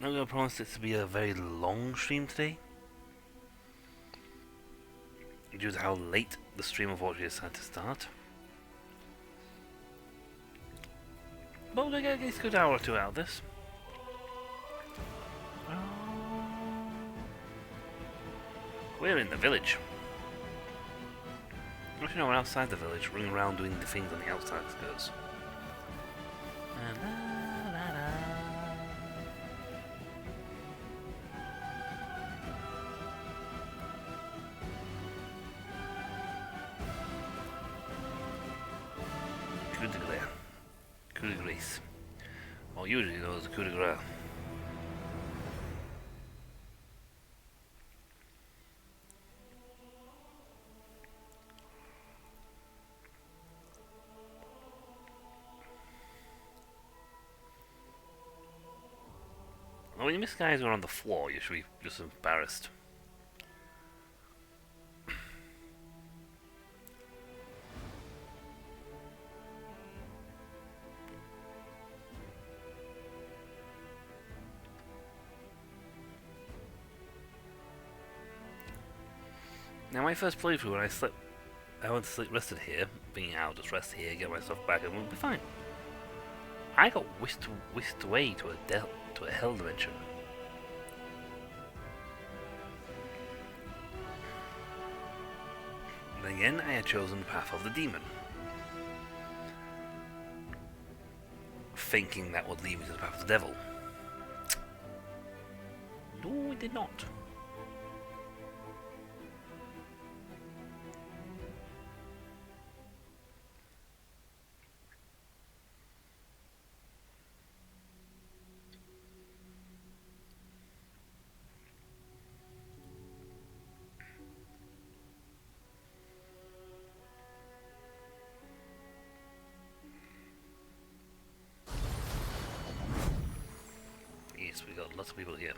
I'm going to promise it to be a very long stream today, due to how late the stream unfortunately decided to start. But we're going to get a good hour or two out of this. We're in the village. Actually, no, we're outside the village, running around doing the things on the outside skirts. Coup de grace. Coup de grace. Or usually known as coup de grace. When you miss guys who are on the floor, you should be just embarrassed. Now my first playthrough, when I went to sleep, rested here, thinking I'll just rest here, get myself back, and we'll be fine. I got whisked away to a hell dimension. And again, I had chosen the path of the demon, thinking that would lead me to the path of the devil. No, it did not. Yes, we got lots of people here.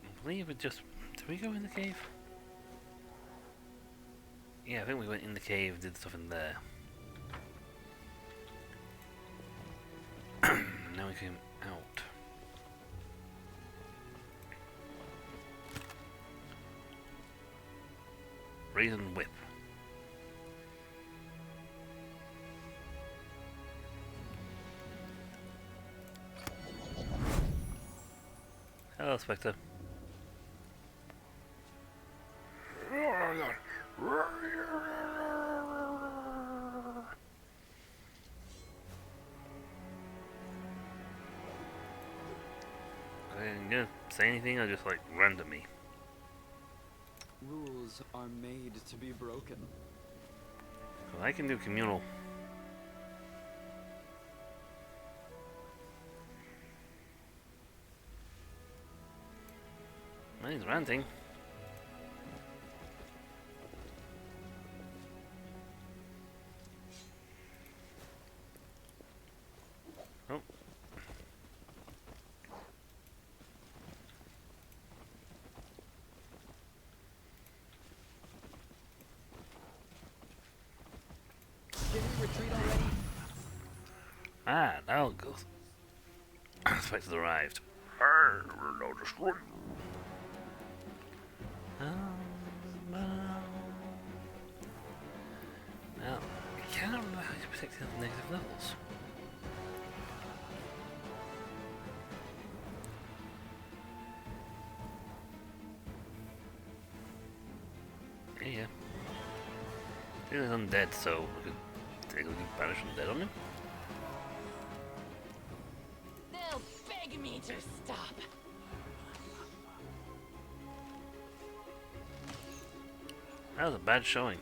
I believe it just... Did we go in the cave? Yeah, I think we went in the cave, did stuff in there. Now we came out. Raisin whip. Hello, Spectre. Are you gonna say anything or just like run to me? Rules are made to be broken. Well, I can do communal. He's ranting. Oh. Can we retreat already? Ah, now it goes. Spectre's arrived. No, destroy. Now, I can't remember how to protect the negative levels. Yeah. He's undead, so we could take a look at banish undead on him. They'll beg me to stop. That was a bad showing.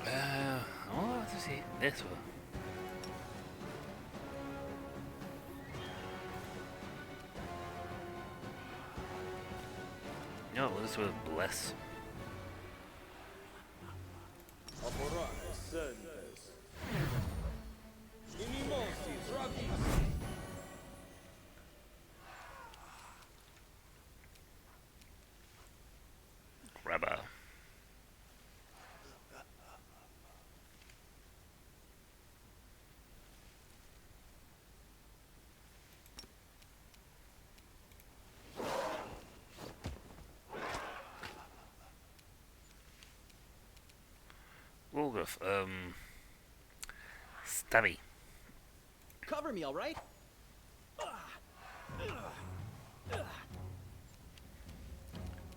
I want to see this one. No, this was bless. Morgoth. Stabby. Cover me, all right? Oh,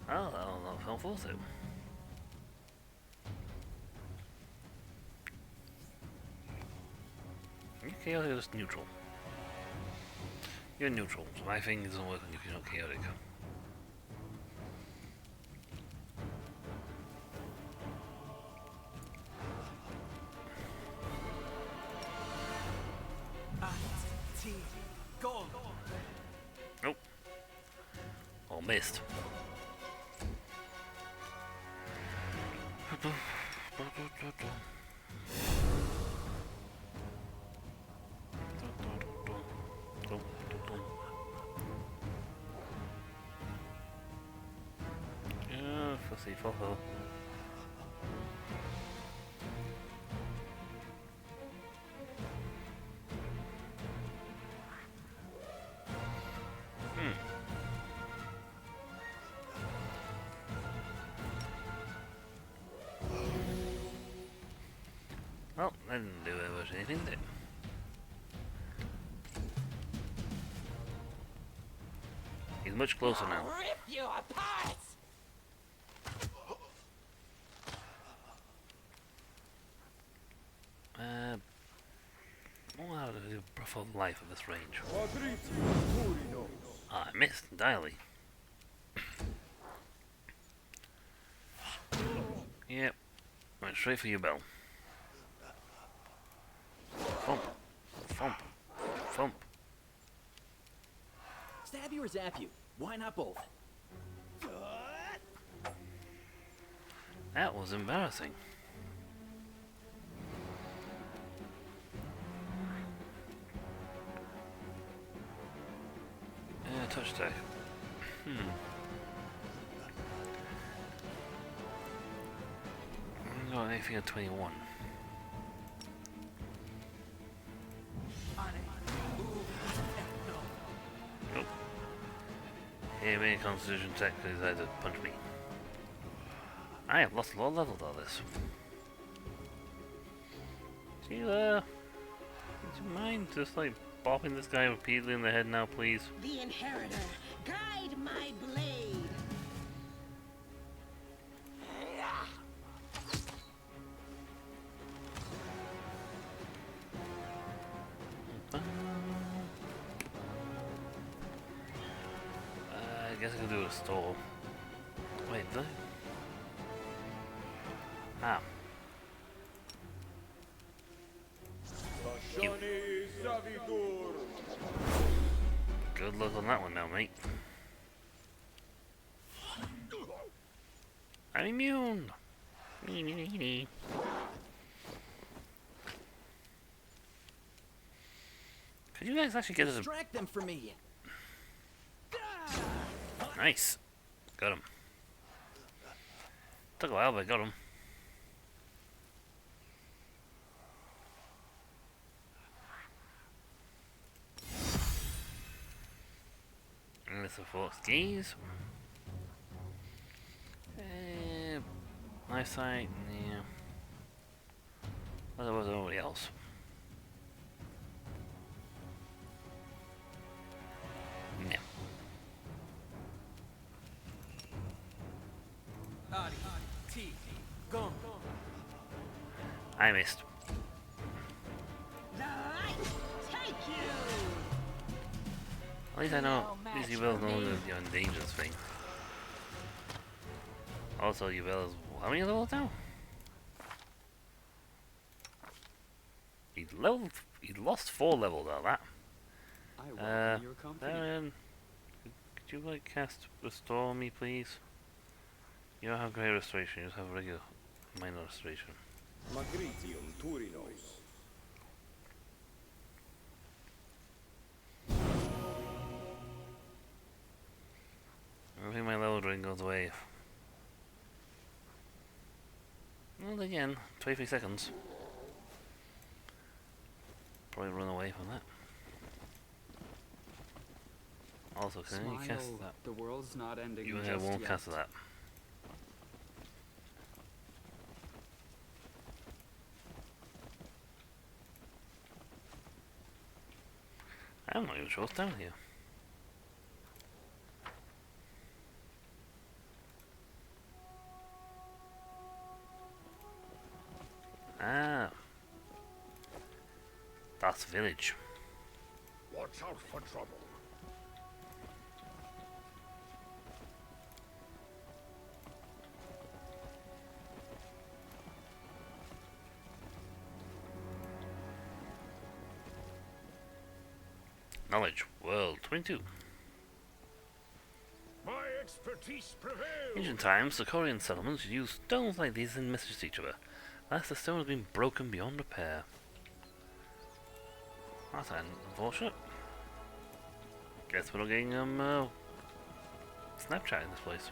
that'll not fell forth it. You're chaotic or just neutral? You're neutral, so my thing doesn't work on you if you're not chaotic. Go. Nope. All missed. Yeah, fussy fofo. Well, I didn't do much anything, did it? He's much closer now. I'll rip you apart! Well, how to do Breath of Life at this range? Ah, I missed entirely. Yep, went straight for your bell. Thump, thump, thump. Stab you or zap you? Why not both? That was embarrassing. Touch attack. I got anything at 21. Nope. Hey, made a constitution check because he decided to punch me. I have lost a lot of levels out of this. Sheila, would you mind just like bopping this guy repeatedly in the head now, please? The Inheritor, guide my blade. I guess I could do a stall. Wait, did I? Ah. You. Good luck on that one now, mate. I'm immune! Could you guys actually get us a... Distract them for me. Nice! Got him. Took a while, but got him. And it's a force gaze. Life sight, yeah. Well, there was nobody else. No. I missed. The light take you. At least I know these Yubels know the endangered thing. Also, Yubel's how many levels now? He lost 4 levels out of that. I welcome your company. Darren, could you like cast Restore on me, please? You don't have great restoration, you just have regular minor restoration. Magritium Turinos. I think my level drain goes away. Well, again, 23 seconds. Probably run away from that. Also, can you cast Smile, that? the world's not ending You only just have one yet. cast of that. I'm not even sure what's down here. Ah. That's village. Watch out for trouble. Knowledge. World 22. My expertise prevails. Ancient times, the Korean settlements used stones like these in messages to each other. Thus the stone has been broken beyond repair. That's unfortunate. Guess we're not getting Snapchat in this place.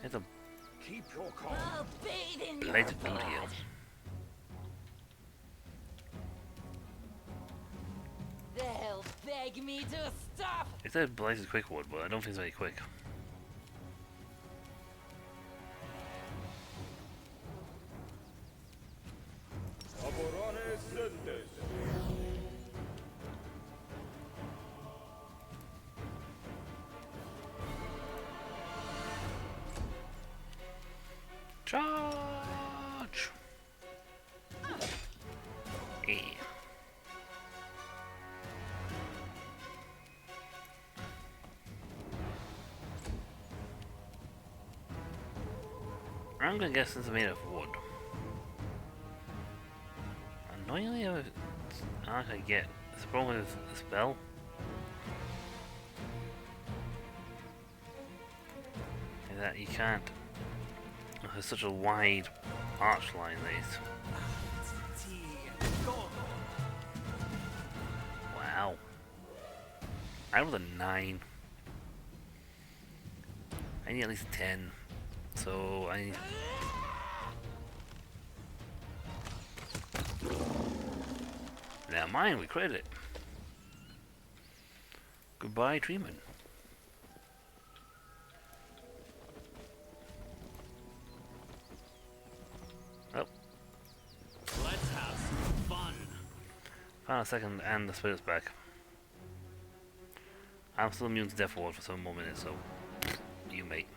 It's a Keep your calm. I'll bathe in your bladed boot here. blood. They'll beg me to stop. It's a bladed quick wood, but I don't think it's very quick. Aborane sendes. Charge! Eh. I'm gonna guess it's made of wood. Annoyingly, I get the problem with the spell. Is that you can't. There's such a wide arch line these. Wow. I rolled a 9. I need at least 10. So I. Never mind, we credit. Goodbye, treatment. Oh. Let's have some fun. Found a second and the spirit's back. I'm still immune to Death Ward for 7 more minutes, so you mate.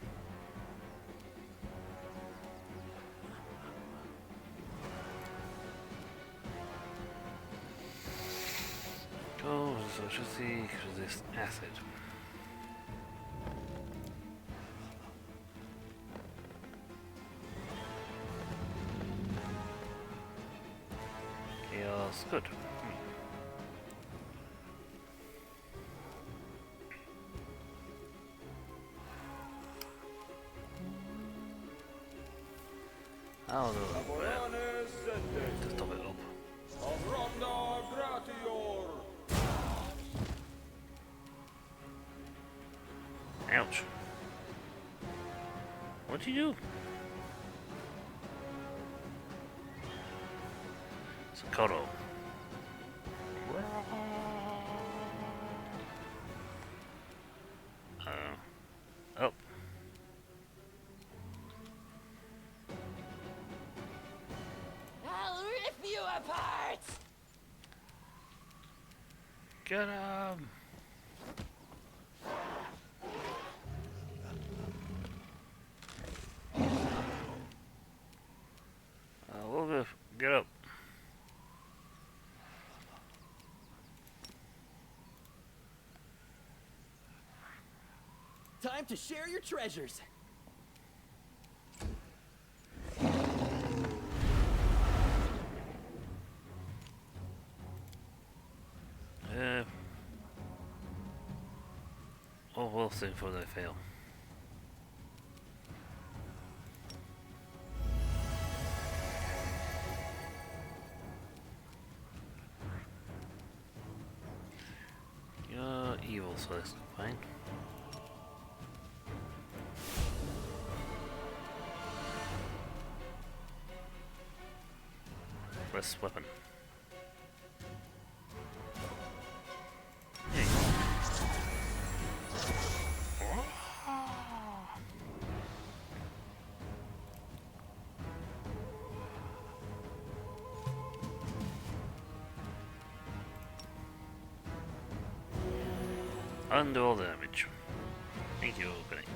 Oh, so I should see resist acid. Chaos, good. I'll do it Aborane sendes. to stop it up. Avranda gratior. Ouch. What'd you do? Socorro. Oh. I'll rip you apart. Get him! Wolf, get up. Time to share your treasures. Oh, we'll see before they fail. You're evil, so that's fine. Press weapon. There you go. Undo all the damage. Thank you, Grenade.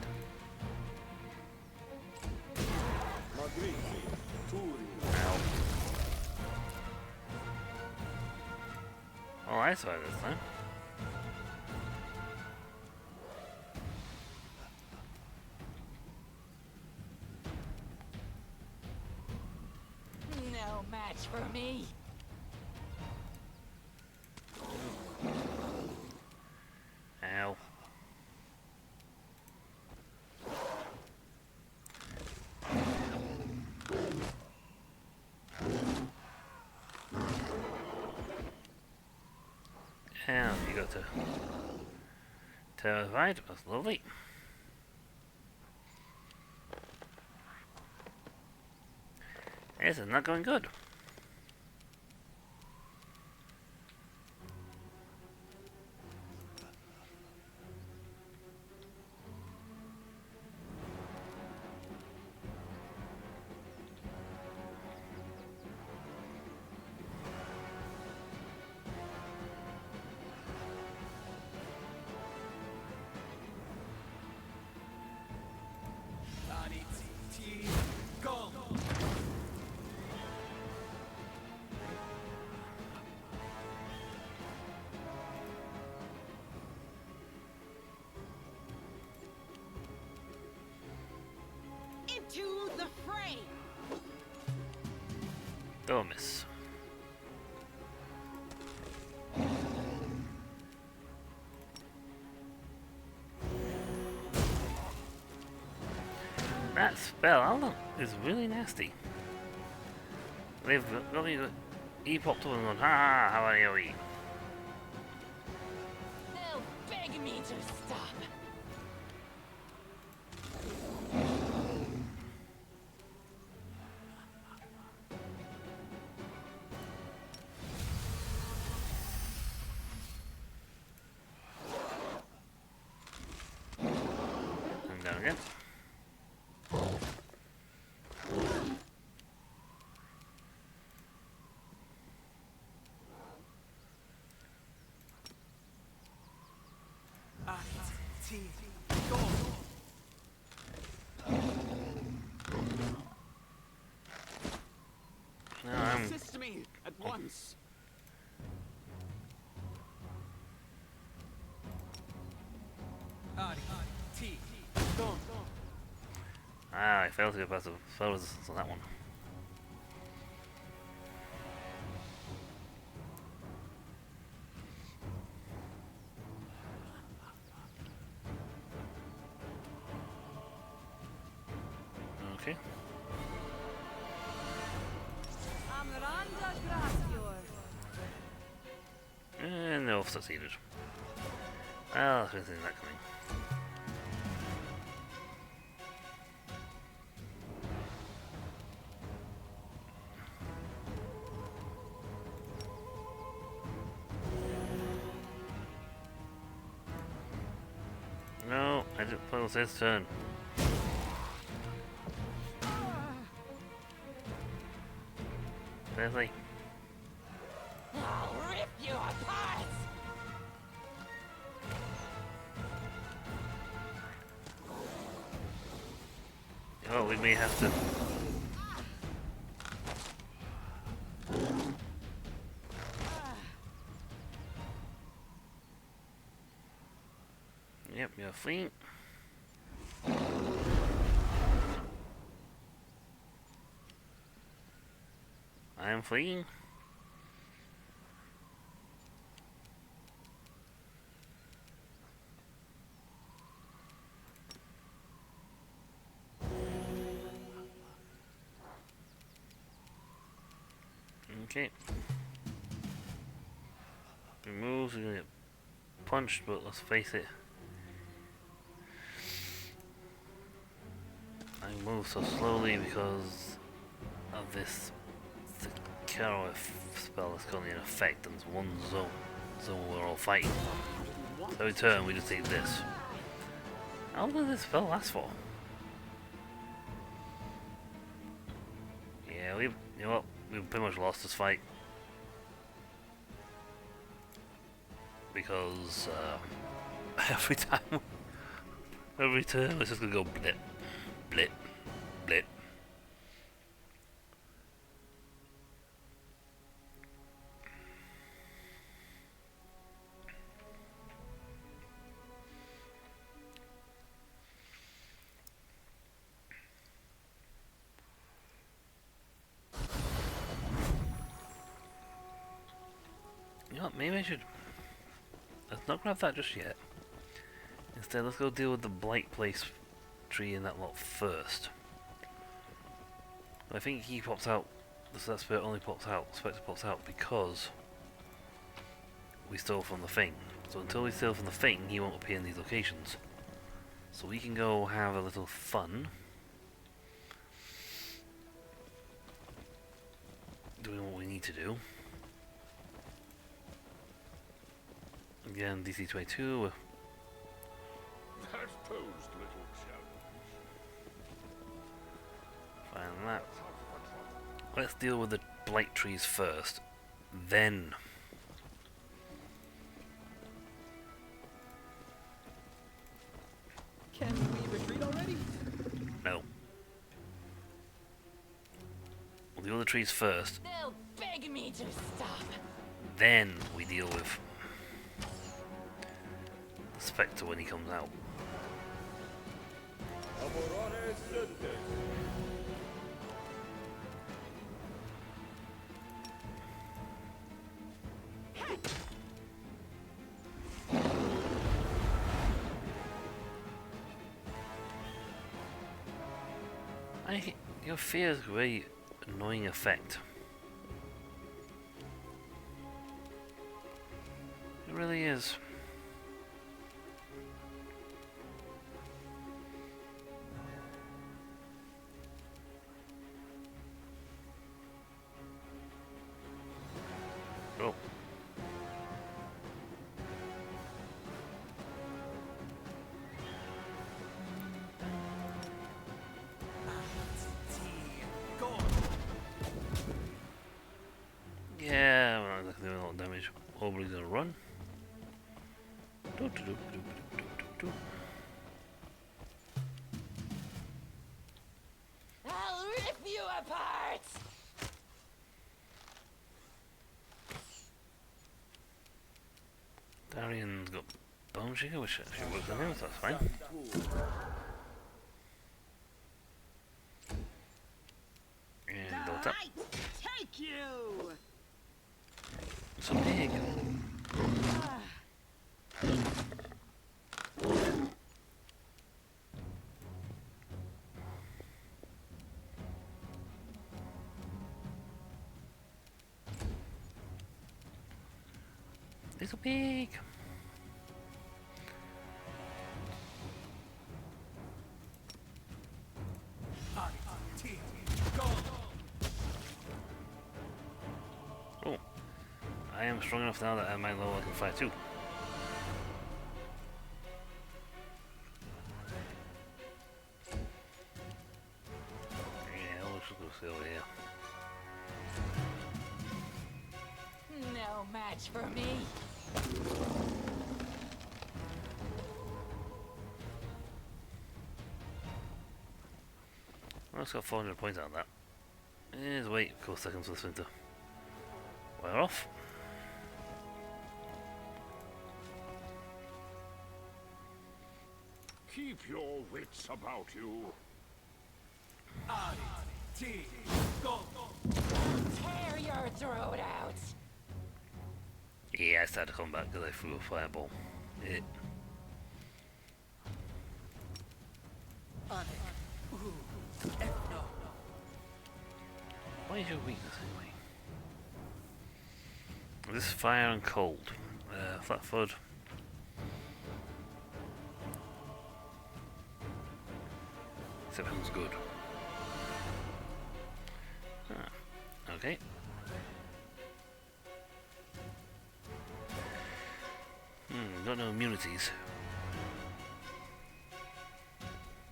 Magritte. Turi. Ow. Oh, I survived this time. No match for me. Ow. And you got to terrified. That's lovely. This is not going good. Go. Into the fray. Oh, miss. That spell is really nasty. They've really popped up and gone, ha ha, how are you? They'll beg me to stop. And down again. Go. Now I'm Assist me at once. Go. I failed to get past the spell resistance on that one. Okay. Amranda Gratior. And no, succeeded. Well, I was seeing that coming. No, I didn't play with his turn. Seriously? I'll rip you apart. Oh, we may have to. Yep, you're fleeing. I am fleeing. Okay. He moves, he's gonna get punched, but let's face it. I move so slowly because of this Caro spell that's currently in effect, and it's one zone we're all fighting. So in turn, we just take this. How long does this spell last for? Yeah, you know what? We've pretty much lost this fight because Every time, every turn, it's just gonna go blip, blip, blip. You know what, maybe I should... Let's not grab that just yet. Instead, let's go deal with the Blight Place tree in that lot first. I think he pops out, that spirit only pops out, Spectre pops out because we stole from the thing. So until we steal from the thing, he won't appear in these locations. So we can go have a little fun. Doing what we need to do. Again, DC 22. That posed little challenge. Find that. Let's deal with the blight trees first. Then. Can we retreat already? No. We'll deal with the trees first. They'll beg me to stop. Then we deal with the Spectre when he comes out. Amorane Sendes. Your fear is a very annoying effect. It really is. Oh. Yeah, well, that's doing a lot of damage. Hopefully gonna run. I'll rip you apart. Darian's got Bone Shaker, which actually works on him, so that's fine. And built up. Right, take you. So big. Little pig. Oh, I am strong enough now that at my level I can fight too. Yeah, let's go see over here. No match for me. Well, let's got 400 points out of that. Let's wait a couple seconds for this thing to wear off. Keep your wits about you. Tear your throat out. Yeah, I started to come back because I threw a fireball. Yeah. What is your weakness anyway? This is fire and cold. Flat-footed. Exception's good. Ah, okay. Got no immunities.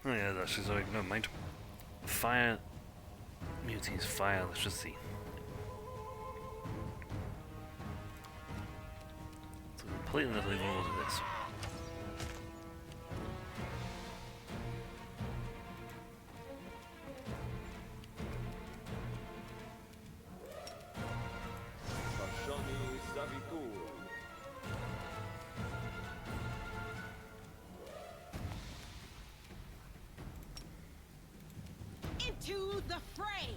Oh yeah, that's just like, never mind. Fire immunities, fire, let's just see. So completely nothing wrong with this. Into the fray.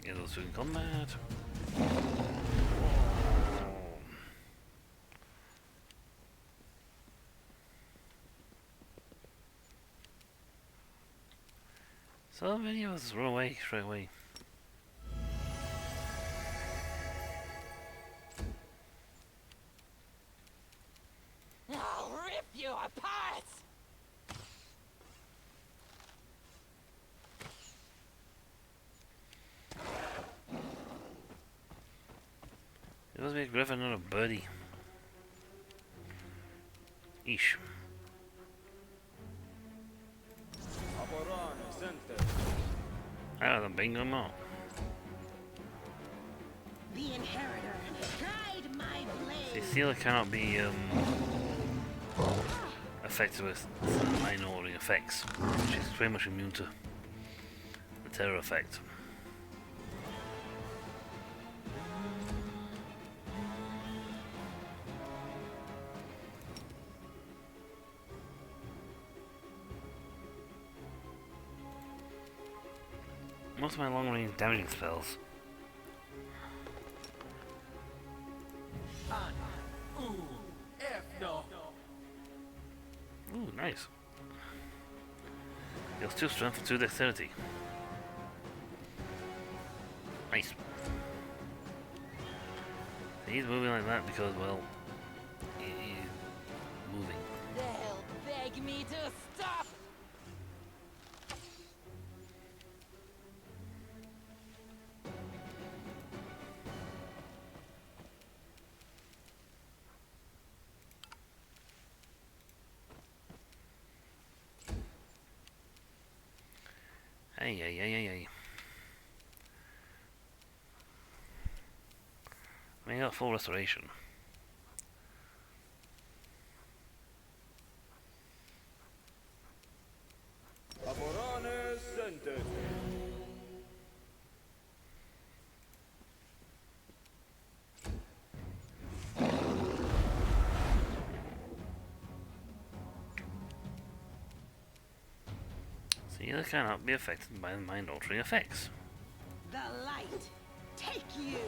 Get those two in combat. So many of us run away straight away. I'll rip you apart! It must be a griffin and a birdie. Eesh. I got a bingo more. The inheritor. Guide my blade. Cecilia cannot be affected with mind-altering effects. She's pretty much immune to the terror effect. Most of my long-range damaging spells. No. Ooh, nice. Deals 2 strength and 2 dexterity. Nice. He's moving like that because, well, he's moving. They'll beg me to stop! Hey. I mean, I got full restoration. Laborane Center. See, they cannot be affected by the mind-altering effects. The light. Take you.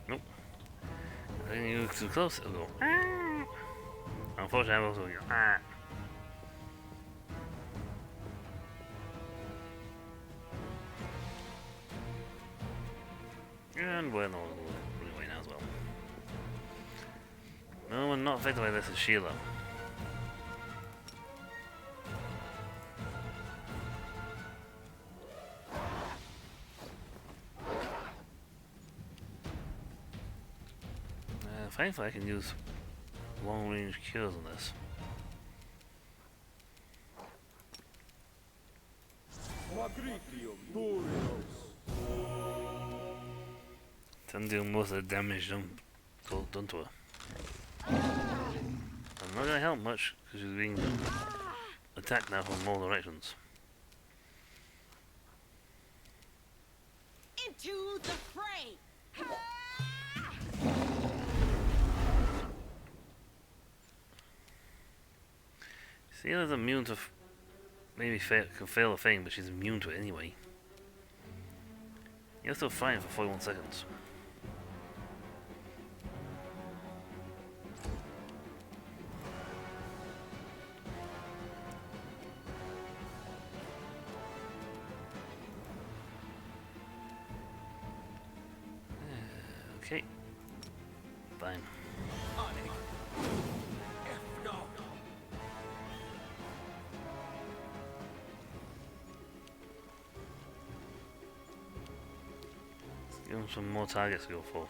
Nope. I think you look too close, it'll go. "Ah." Unfortunately, I'm also going to go. "Ah." And we're not running away now as well. No one not affected by this is Sheila. Thankfully I can use long range cures on this. Quadritium Durios. Doesn't do most of the damage done to her. I'm not gonna help much because she's being attacked now from all directions. Into the fray. Sela's immune to maybe can fail a thing, but she's immune to it anyway. You're still fine for 41 seconds. Okay. Fine. No. Let's give them some more targets to go for.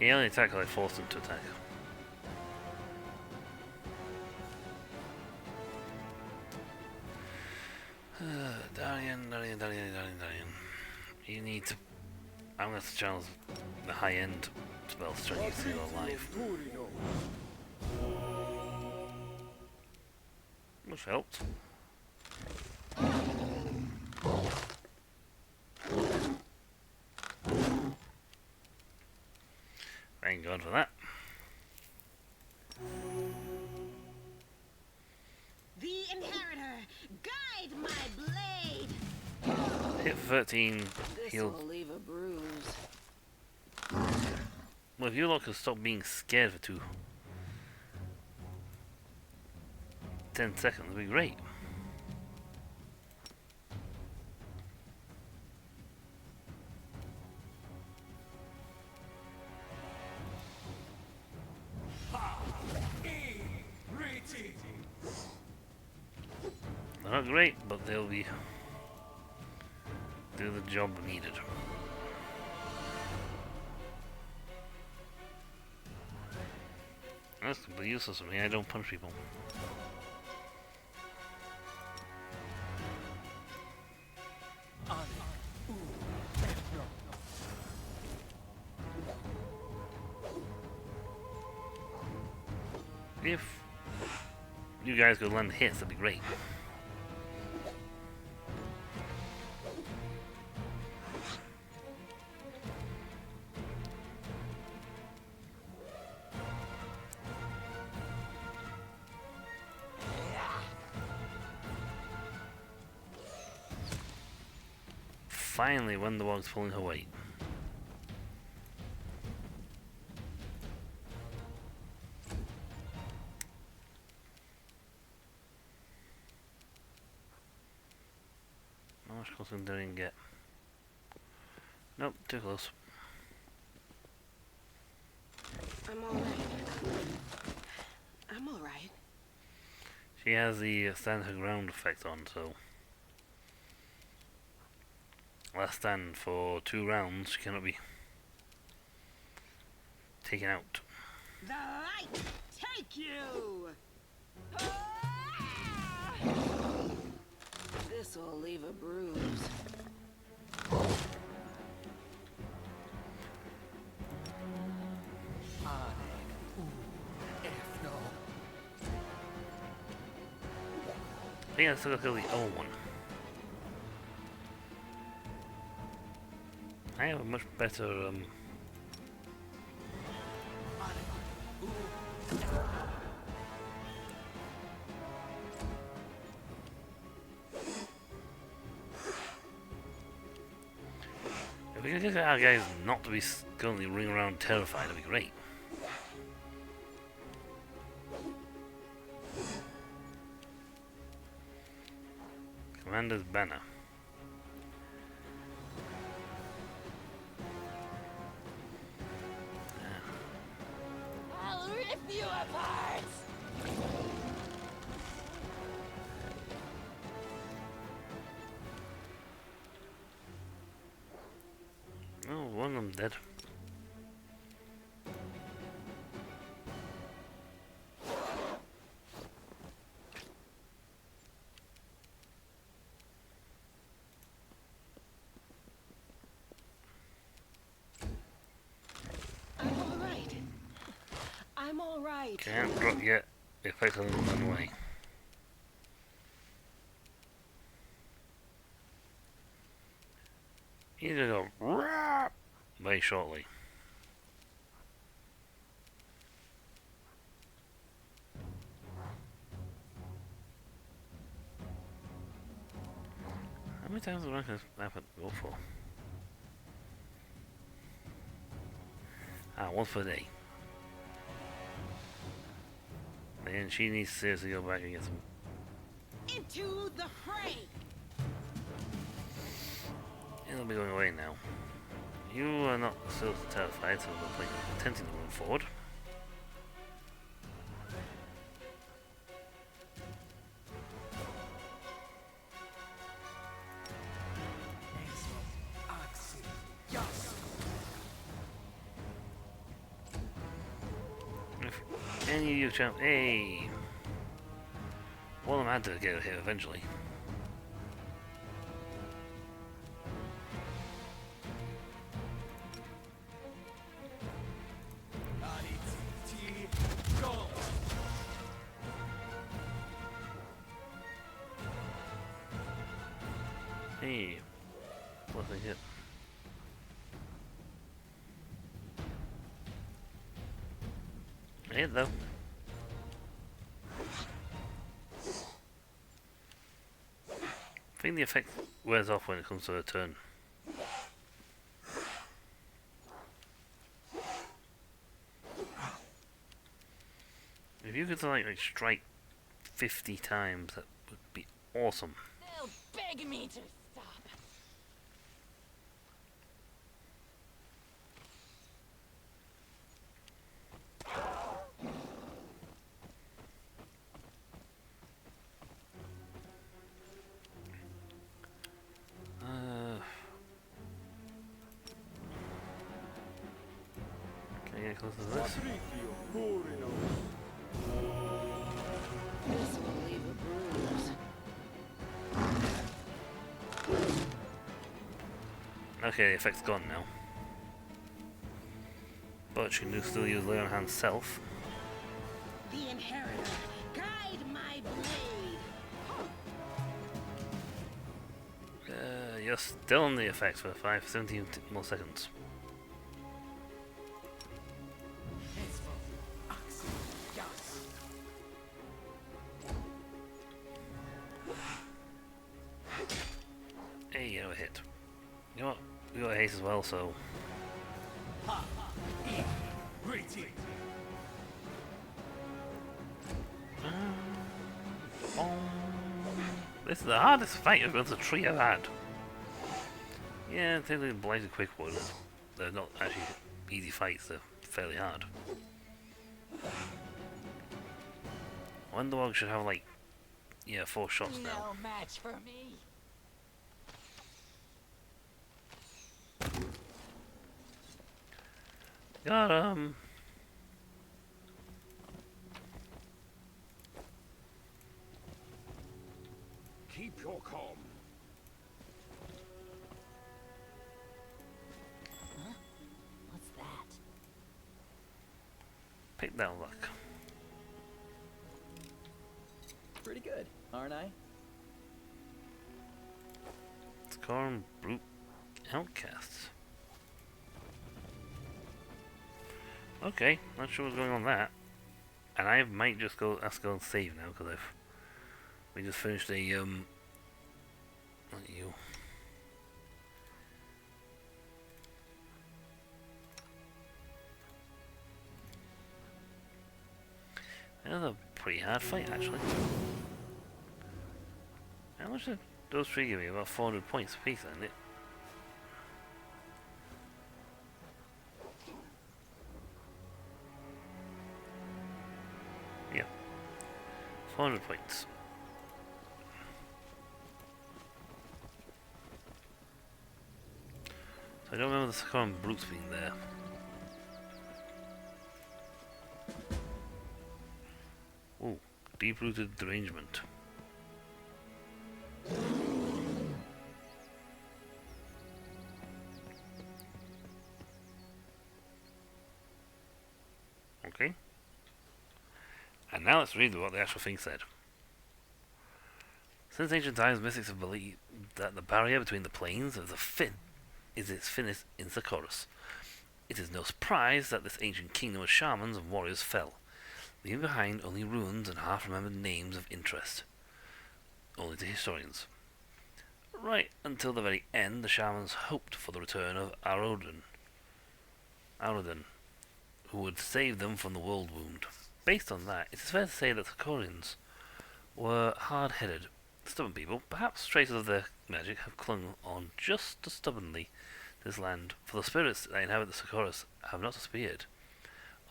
He only attacked because I forced him to attack. Darian. You need to... I'm going to challenge the high-end spells to try and use your life. Turino. Which helped. Thank God for that. The Inheritor, guide my blade. Hit 13, This healed. will leave a bruise. Well, if you lot could stop being scared for 10 seconds, that'd be great. They're not great, but they'll be do the job needed. That's completely useless for me. I don't punch people. If you guys could land hits, that'd be great. Finally, Wonderwog's pulling her weight. How much closer did I get? Nope, too close. I'm alright. I'm alright. She has the stand her ground effect on, so last stand for 2 rounds, she cannot be taken out. The light take you. This will leave a bruise. I think I still gotta kill the old one. I have a much better if we can get our guys not to be currently running around terrified, that'd be great. Commander's banner. I'll rip you apart! Oh, one of them dead. I'm alright. I'm alright. Can't drop yet. The effect on them run away. He's gonna go "Rah!" very shortly. How many times does Rankin happen go for? Once per day. And she needs to seriously go back and get some. Into the fray. It'll be going away now. You are not so terrified, so we're attempting to move forward. Any of you champ? Hey! One of them had to get here eventually. Go. Hey! What's a hit? Hit though. I think the effect wears off when it comes to a turn. If you could like strike 50 times, that would be awesome. They'll beg me to stop. Can I get close to this? Patricium Curinos. This will leave a bruise. Okay, the effect's gone now. But she can still use Lay on Hands self. The Inheritor, guide my blade. You're still in the effect for 17 more seconds. Hey, you know a hit. You know what? We got a haste as well, so Greeting. this is the hardest fight against a tree I've had. Yeah, technically Blighted Quickwood, they're not actually easy fights, they're fairly hard. Wonderwog should have like, yeah, 4 shots now. No match for me. Got Keep your calm. What's that? pick that luck. Pretty good, aren't I? Scorn Brute Outcasts. Okay, not sure what's going on with that. And I might just go and save now because we just finished a not you. That was a pretty hard fight actually. How much did those three give me? About 400 points apiece, isn't it? Yeah. 400 points. So I don't remember the Sakaran Brutes being there. Ooh, deep-rooted derangement. Okay. And now let's read what the actual thing said. Since ancient times, mystics have believed that the barrier between the planes of the Fin is its finis in Sarkoris. It is no surprise that this ancient kingdom of shamans and warriors fell, leaving behind only ruins and half-remembered names of interest, only to historians. Right until the very end, the shamans hoped for the return of Aroden, who would save them from the world wound. Based on that, it is fair to say that the Sarkorians were hard-headed, stubborn people. Perhaps traces of their magic have clung on just as stubbornly to this land, for the spirits that inhabit the Sarkoris have not disappeared,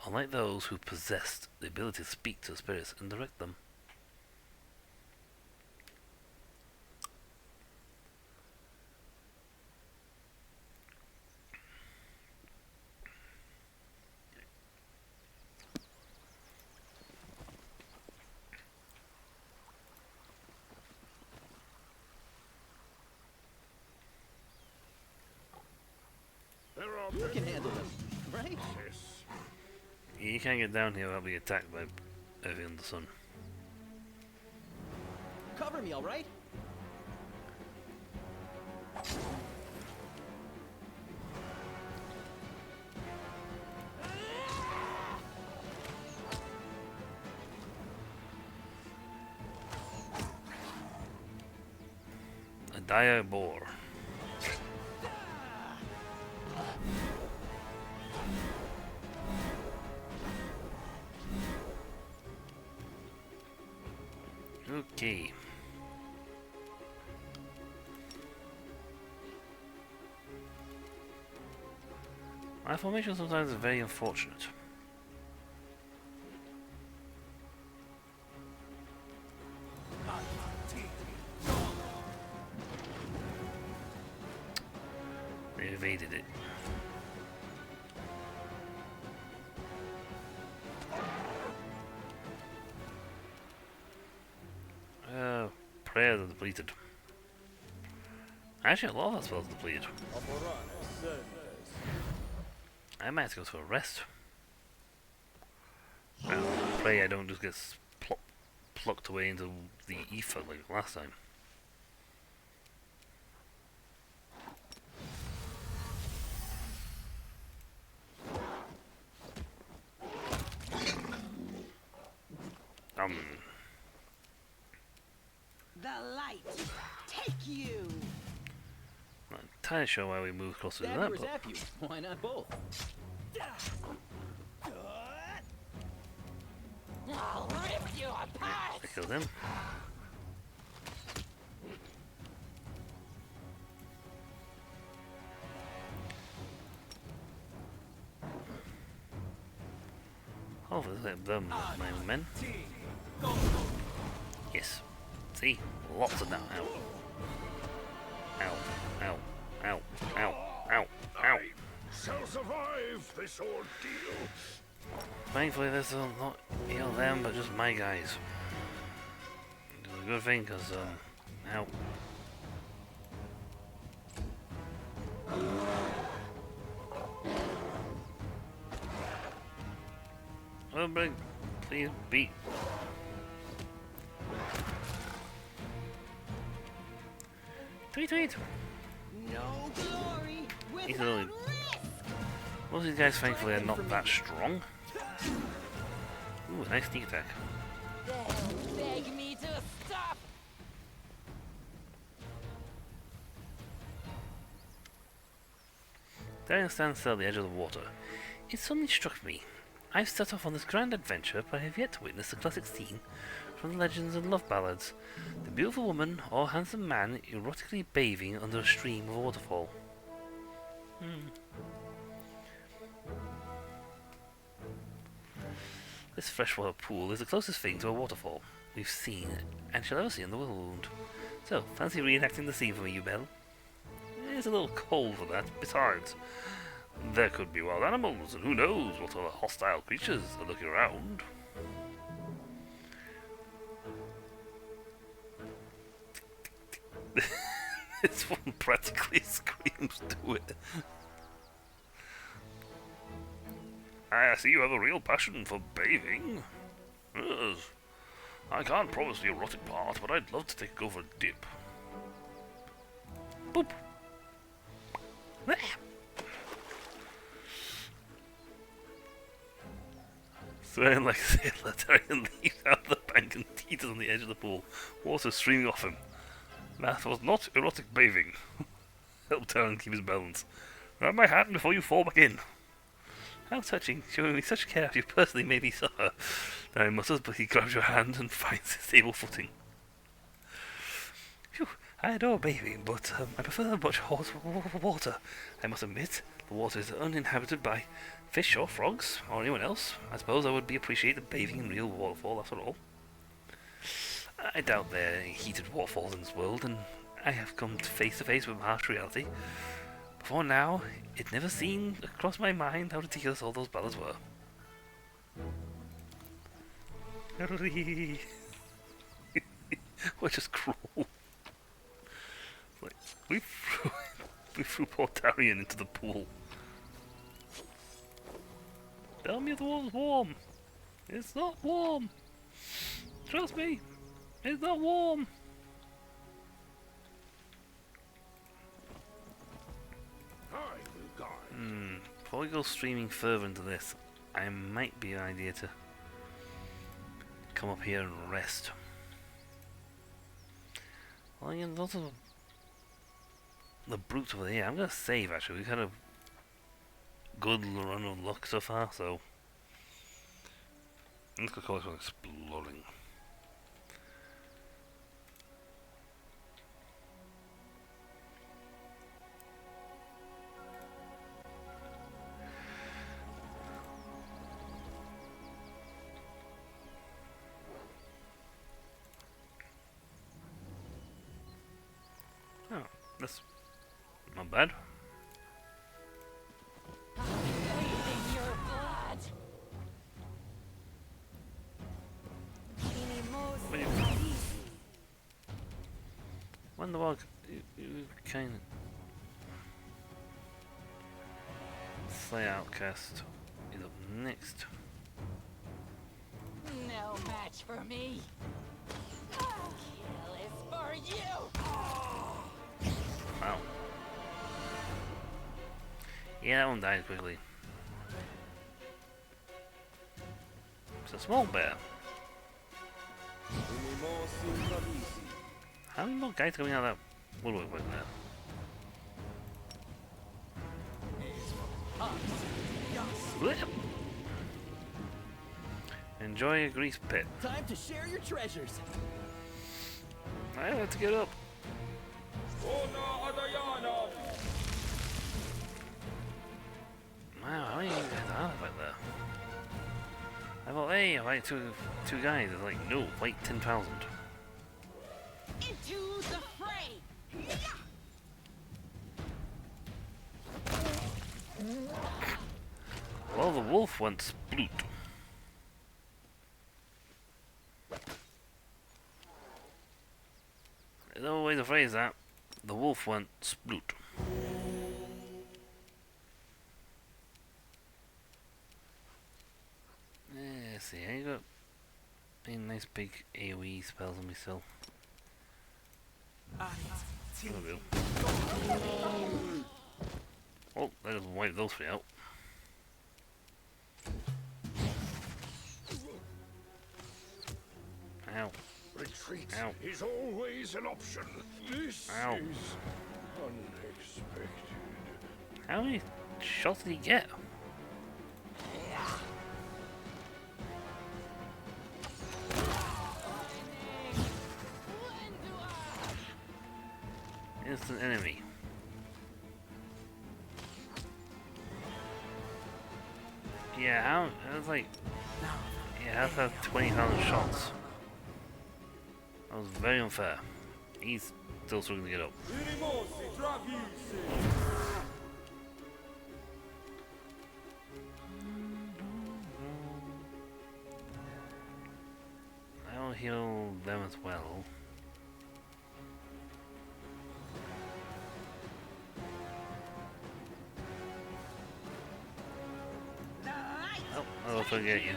unlike those who possessed the ability to speak to the spirits and direct them. You can handle them, right? You can't get down here without being attacked by everything under the sun. Cover me, all right? A dire boar. Okay. My formation sometimes is very unfortunate. They evaded it. Prayers are depleted. Actually, a lot of our spells are depleted. Aboranes sentes. I might have to go to a rest. Pray I don't just get plucked away into the ether like last time. The light, take you. Not entirely sure why we moved closer to Stab that, you or but zap you? Why not both? I'll rip you apart! I killed him. Hopefully let them my men. Yes. See? Lots of that. Ow. Ow. Ow. Ow. Ow. Ow. Ow. Shall survive this ordeal. Thankfully this will not heal them, but just my guys. It's a good thing, because, ow. Oh, big, please beat. Tweet, tweet. No glory He's without only- risk. Most of these guys, thankfully, are not that strong. Ooh, nice sneak attack. They'll beg me to stop! Standing standstill at the edge of the water, it suddenly struck me. I've set off on this grand adventure, but I have yet to witness the classic scene from the legends and love ballads. The beautiful woman or handsome man erotically bathing under a stream or waterfall. This freshwater pool is the closest thing to a waterfall we've seen and shall ever see in the world. So, fancy reenacting the scene for me, you Belle? It's a little cold for that. Besides, there could be wild animals, and who knows what other hostile creatures are looking around. This one practically screams to it. I see you have a real passion for bathing. Yes. I can't promise the erotic part, but I'd love to go for a dip. Boop. There. Swearing like a sailor, Tarion leaps out of the bank and teeters on the edge of the pool, water streaming off him. That was not erotic bathing. Help Tarion keep his balance. Grab my hand before you fall back in. How touching, showing me such care you personally made me suffer. Then I mutters, but he grabs your hand and finds a stable footing. Phew, I adore bathing, but I prefer much hot water. I must admit, the water is uninhabited by fish or frogs, or anyone else. I suppose I would appreciate the bathing in real waterfall, after all. I doubt there are heated waterfalls in this world, and I have come face to face with harsh reality. Before now, it never seemed across my mind how ridiculous all those ballads were. We're just cruel. Like, we threw poor Tarion into the pool. Tell me the water's warm. It's not warm. Trust me, it's not warm. I will guide. Before we go streaming further into this, I might be an idea to come up here and rest. Well, again, lots of the brutes over here. I'm gonna save actually. We've had a good run of luck so far, so let's go call this one exploring. Oh, that's not bad. Bathing your blood. What do you- When the walk, you kind of Slay Outcast is up next. No match for me. Kill is for you. Wow. Yeah, that one died quickly. It's a small bear. How many more guys coming out of that woodwork like that? Blip. Enjoy a grease pit. Time to share your treasures. I have to get up. Wow, how many guys are there back there? I thought, hey, I like two guys. It's like, no, wait, 10,000. Into the fray! Well, the wolf wants sploot. There's no way to phrase that. The wolf wants sploot. Let's see, I got any nice big AoE spells on me still. That'll do. Oh, that doesn't wipe those three out. Ow. Retreat Ow. is always an option. This Ow. is unexpected. How many shots did he get? Instant enemy. Yeah, how? That was like. Yeah, that's 20,000 shots. That was very unfair. He's still struggling to get up. I'll heal them as well. Oh, I'll forget you.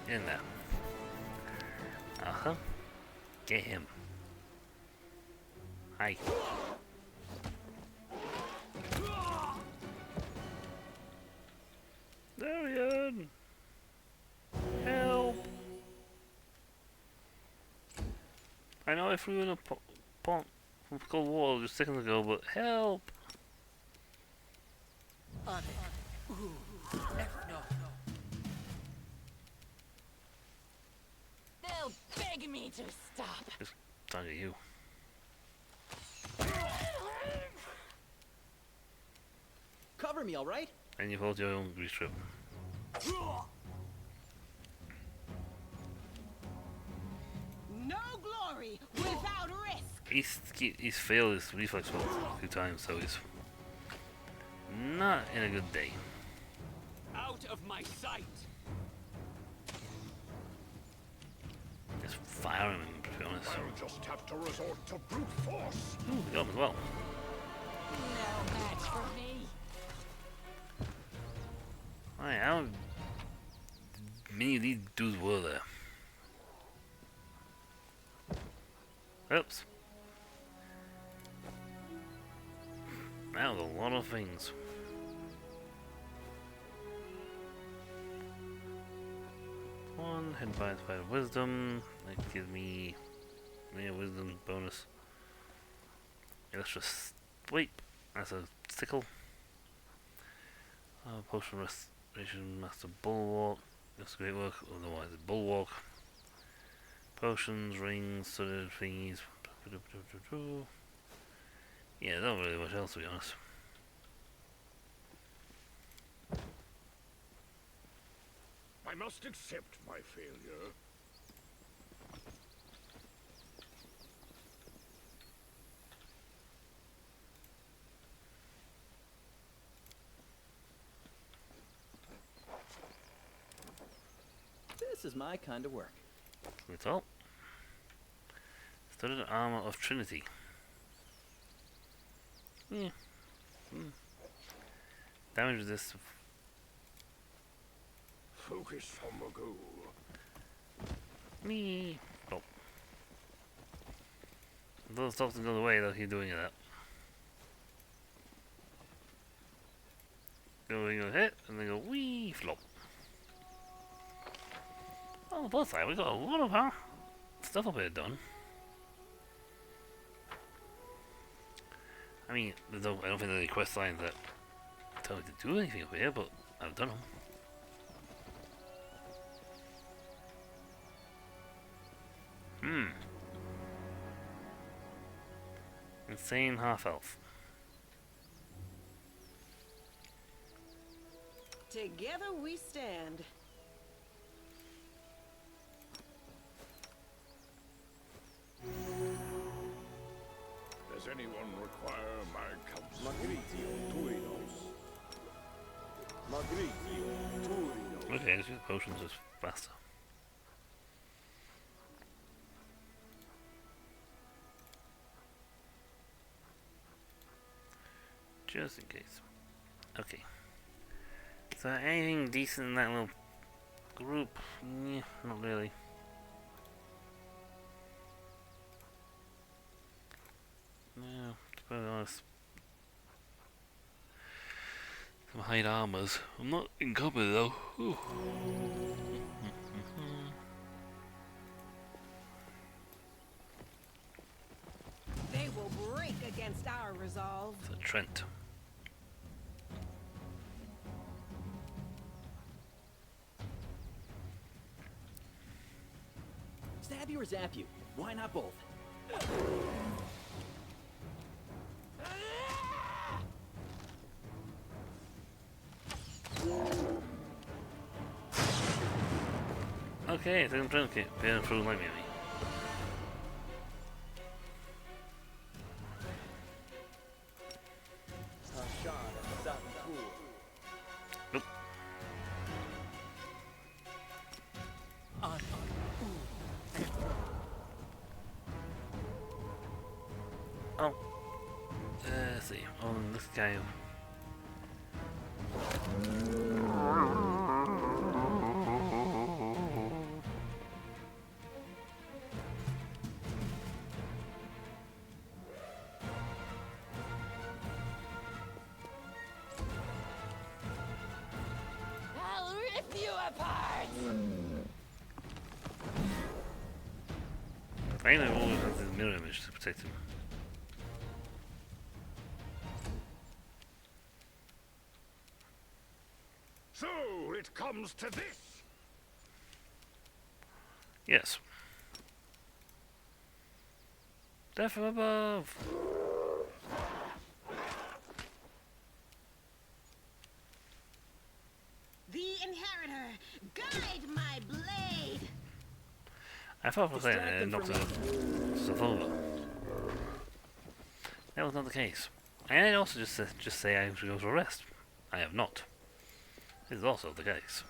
In there. Uh-huh. Get him. Hi. Darian! Help! I know I flew in a pond from cold water just seconds ago, but help! They'll beg me to stop. Just target you. Cover me, all right? And you hold your own grease trip. No glory without risk! He's failed his reflex roll a few times, so he's not in a good day. Out of my sight! Just firing him, to be honest. I'll just have to resort to brute force. Ooh, we got him as well. No match for me. Alright, how many of these dudes were there? Oops. That was a lot of things. One, head by inspired wisdom. That gives me wisdom bonus. Extra sleep. That's a sickle. Potion restoration, master bulwark. That's great work. Otherwise, a bulwark. Potions, rings, studded thingies. Yeah, not really much else to be honest. I must accept my failure. This is my kind of work. That's all. Studded armor of Trinity. Yeah. Damage resist. Focus on the goal. Me. Oh. Those stops another way, they'll keep doing that. Go hit, and then go wee flop. On the plus side, we got a lot of stuff up here done. I mean, I don't think there's any quest lines that tell me to do anything up here, but I've done them. Insane half elf. Together we stand. Does anyone require my counsel? Magritio Tuinos. Magritio Tuinos. Okay, let's use potions just faster. Just in case. Okay. So anything decent in that little group? Yeah, not really. No, to be honest. Some hide armors. I'm not encumbered though. Whew. They will break against our resolve. So Trent. Stab you or zap you? Why not both? Okay, second Trent kit. Being through like me. Nope. Oh. Let's see. Oh, this guy. I'll rip you apart! Finally, always has his mirror image to protect him. So it comes to this. Yes. Death from above. The Inheritor, guide my blade. I thought for a second Distract it them knocked from stuff over. That was not the case. And I also just say I should go for a rest. I have not. This is also the case.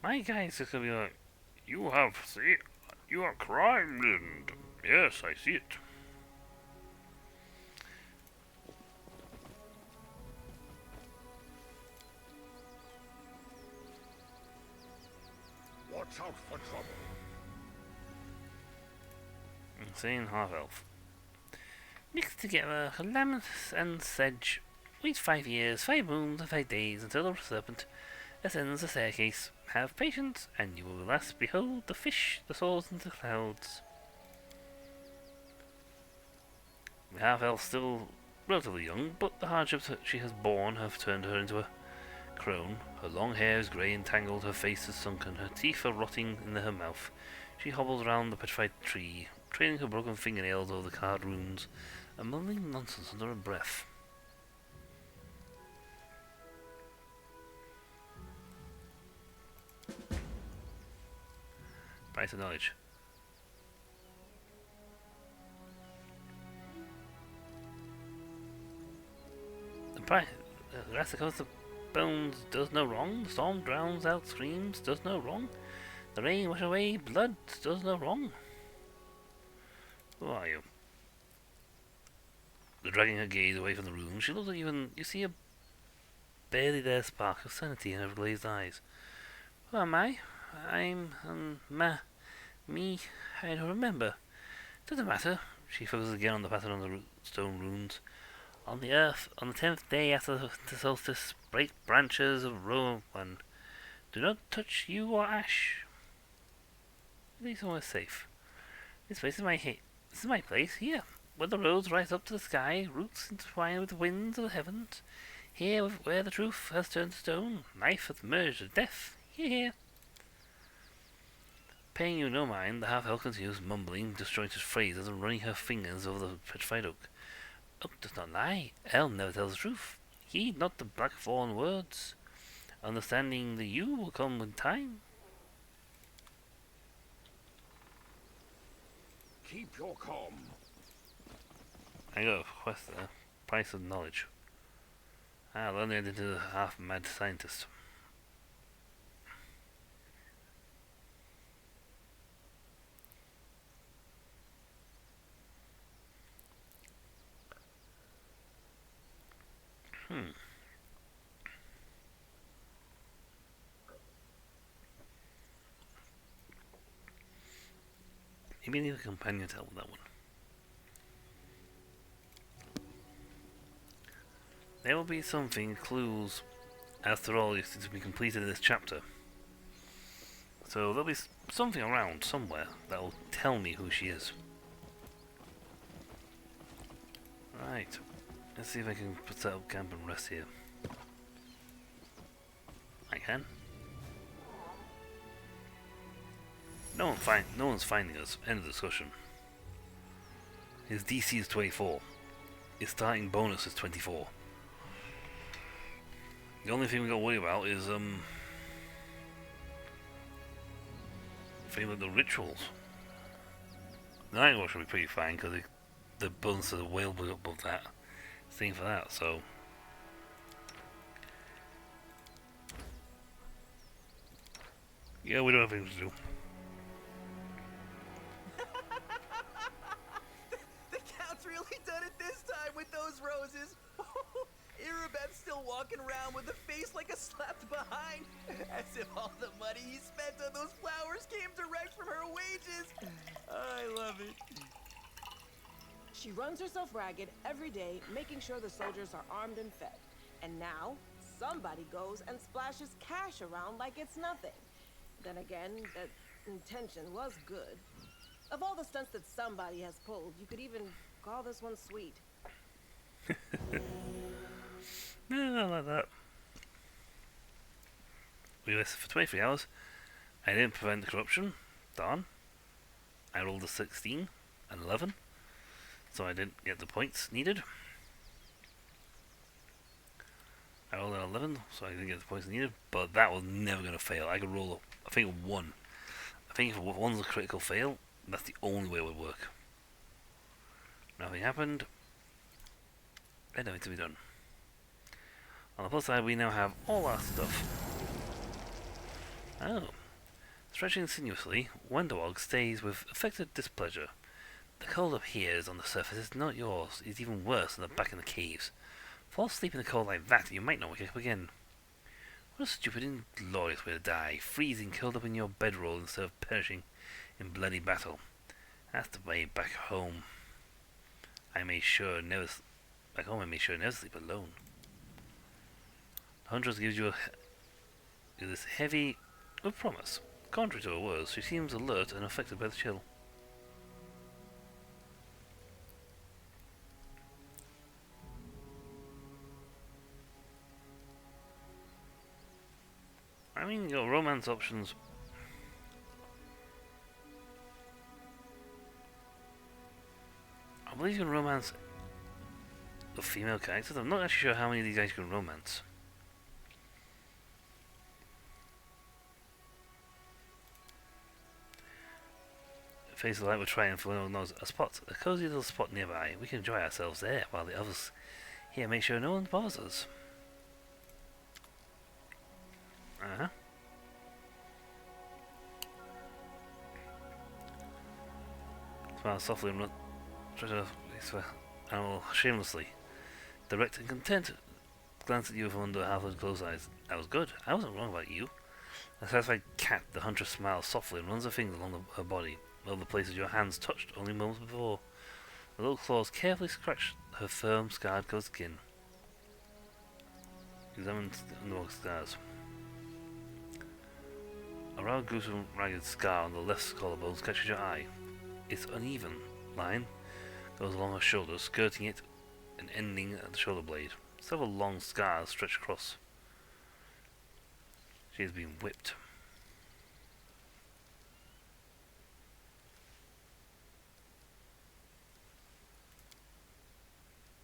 My guy is just gonna be like, you have climbed and yes, I see it. Watch out for trouble. Insane half-elf. Mixed together, Calamus and Sedge. Wait 5 years, 5 moons, and 5 days until the serpent ascends the staircase. Have patience, and you will alas behold the fish, the soars into the clouds. The half-elf still relatively young, but the hardships that she has borne have turned her into a crone. Her long hair is grey and tangled, her face is sunken, her teeth are rotting in her mouth. She hobbles round the petrified tree, trailing her broken fingernails over the carved runes, and mumbling nonsense under her breath. Price of knowledge. The grass that covers the bones does no wrong. The storm drowns out screams, does no wrong. The rain wash away blood, does no wrong. Who are you? Dragging her gaze away from the room, she looks at you and you see a barely there spark of sanity in her glazed eyes. Who am I? I'm, me, I don't remember. Doesn't matter. She focuses again on the pattern on the stone runes. On the earth, on the 10th day after the solstice, break branches of Rowan. Do not touch you or Ash. Leave somewhere safe. This place is this is my place, here, where the roads rise up to the sky, roots intertwine with the winds of the heavens. Here, where the truth has turned to stone, life hath merged with death. Here. Paying you no mind, the half-elf continues mumbling disjointed phrases and running her fingers over the petrified oak. Oak does not lie. Elm never tells the truth. Heed not the black-thorn words. Understanding the you will come with time. Keep your calm. I got a quest there. Price of knowledge. I'll learn the identity of the half-mad scientist. Maybe I need a companion to help with that one. There will be something, clues, after all, is to be completed in this chapter. So there'll be something around somewhere that will tell me who she is. Right. Let's see if I can set up camp and rest here. I can. No one's finding us. End of discussion. His DC is 24. His starting bonus is 24. The only thing we gotta worry about is failing the rituals. The Nightwatch should be pretty fine because the bonus of the whale was above that. Same for that, so yeah, we don't have anything to do. The Count's really done it this time with those roses. Irabeth's still walking around with a face like a slapped behind, as if all the money he spent on those flowers came direct from her wages. I love it. She runs herself ragged every day, making sure the soldiers are armed and fed. And now, somebody goes and splashes cash around like it's nothing. Then again, that intention was good. Of all the stunts that somebody has pulled, you could even call this one sweet. No, not like that. We rested for 23 hours. I didn't prevent the corruption. Darn. I rolled a 16 and 11. So I didn't get the points needed. I rolled an 11, so I didn't get the points needed. But that was never going to fail. I could roll, I think, a 1. I think if one's a critical fail, that's the only way it would work. Nothing happened. And nothing to be done. On the plus side, we now have all our stuff. Oh. Stretching sinuously, Wenderwog stays with affected displeasure. The cold up here is on the surface is not yours. It's even worse than the back in the caves. Fall asleep in the cold like that, you might not wake up again. What a stupid, inglorious way to die, freezing, curled up in your bedroll instead of perishing in bloody battle. That's the way back home. I made sure never sleep alone. The Huntress gives you this heavy promise. Contrary to her words, she seems alert and affected by the chill. I mean, your romance options. I believe you can romance the female characters. I'm not actually sure how many of these guys you can romance. Face the light, we're trying for no one knows a spot, a cozy little spot nearby. We can enjoy ourselves there while the others here make sure no one bothers us. Smile softly and try to animal shamelessly. Direct and content. Glance at you from under half of closed eyes. That was good. I wasn't wrong about you. A satisfied cat, the huntress smiles softly and runs her fingers along her body, over the places your hands touched only moments before. The little claws carefully scratch her firm, scarred coat skin. Examine the underwater scars. A round, gruesome, ragged scar on the left collarbone catches your eye. Its uneven line goes along her shoulder, skirting it and ending at the shoulder blade. Several long scars stretch across. She has been whipped.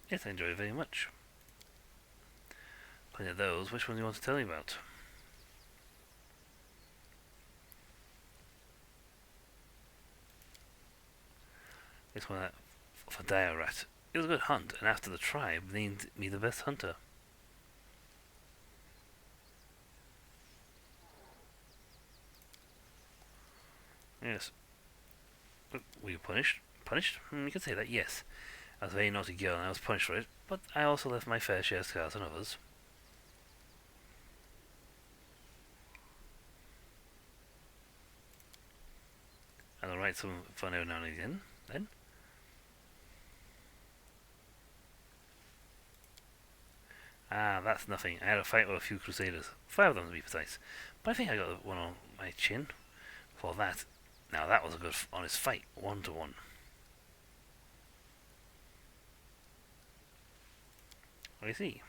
Yes, I enjoy it very much. Plenty of those. Which one do you want to tell me about? This one for Dire Rat. It was a good hunt, and after the tribe named me the best hunter. Yes. Were you punished? Punished? You could say that, yes. I was a very naughty girl and I was punished for it, but I also left my fair share of scars on others. And I'll write some fun every now and again, then. Ah, that's nothing. I had a fight with a few crusaders. 5 of them to be precise. But I think I got one on my chin for that. Now that was a good, honest fight. 1-to-1. I see.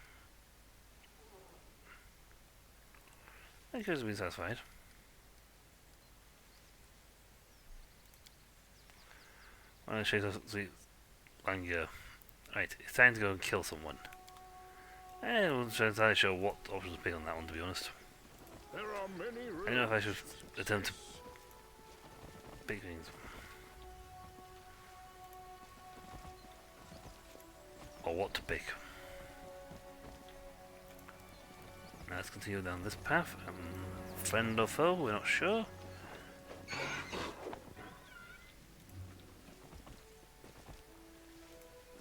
I could have been satisfied. I'm going to show you the Langer. Right, it's time to go and kill someone. I wasn't entirely sure what options to pick on that one, to be honest. There are many I don't know if I should attempt to pick things. Or what to pick. Now let's continue down this path. Friend or foe, we're not sure.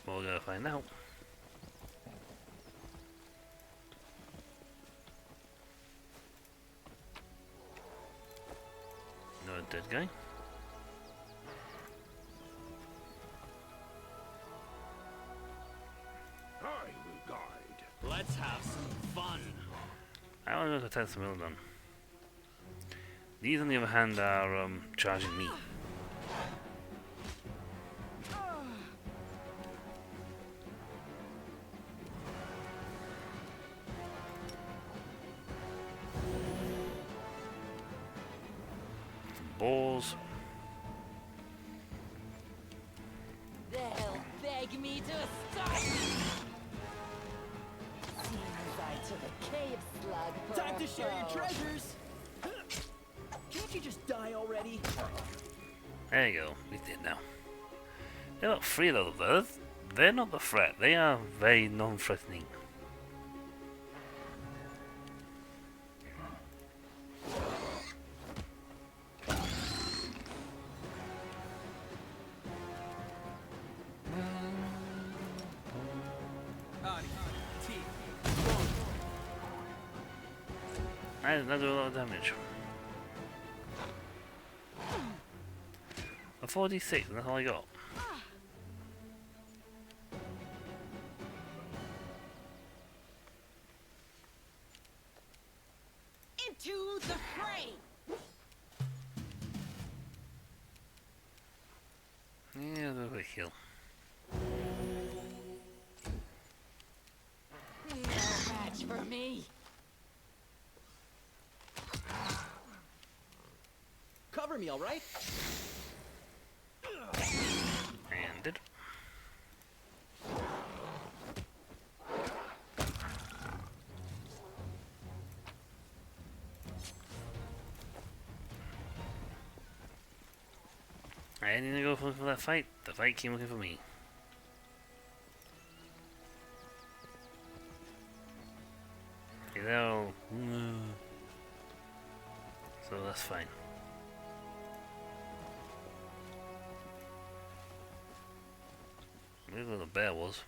We're gonna find out. Another dead guy. I will guide. Let's have some fun. I want to go to attack some Mildon. These, on the other hand, are charging me. Balls. They'll beg me to stop. Seems I took a cave slug for Time a to share your foe. treasures! Can't you just die already? There you go. We did now. They're not free though. They're not the threat. They are very non-threatening. That do a lot of damage. A 46, and that's all I got. Into the fray! Yeah, a quick heal. No match for me. Cover me, all right? And did. I didn't go for that fight. The fight came looking for me. You know, so that's fine. Maybe where the bear was.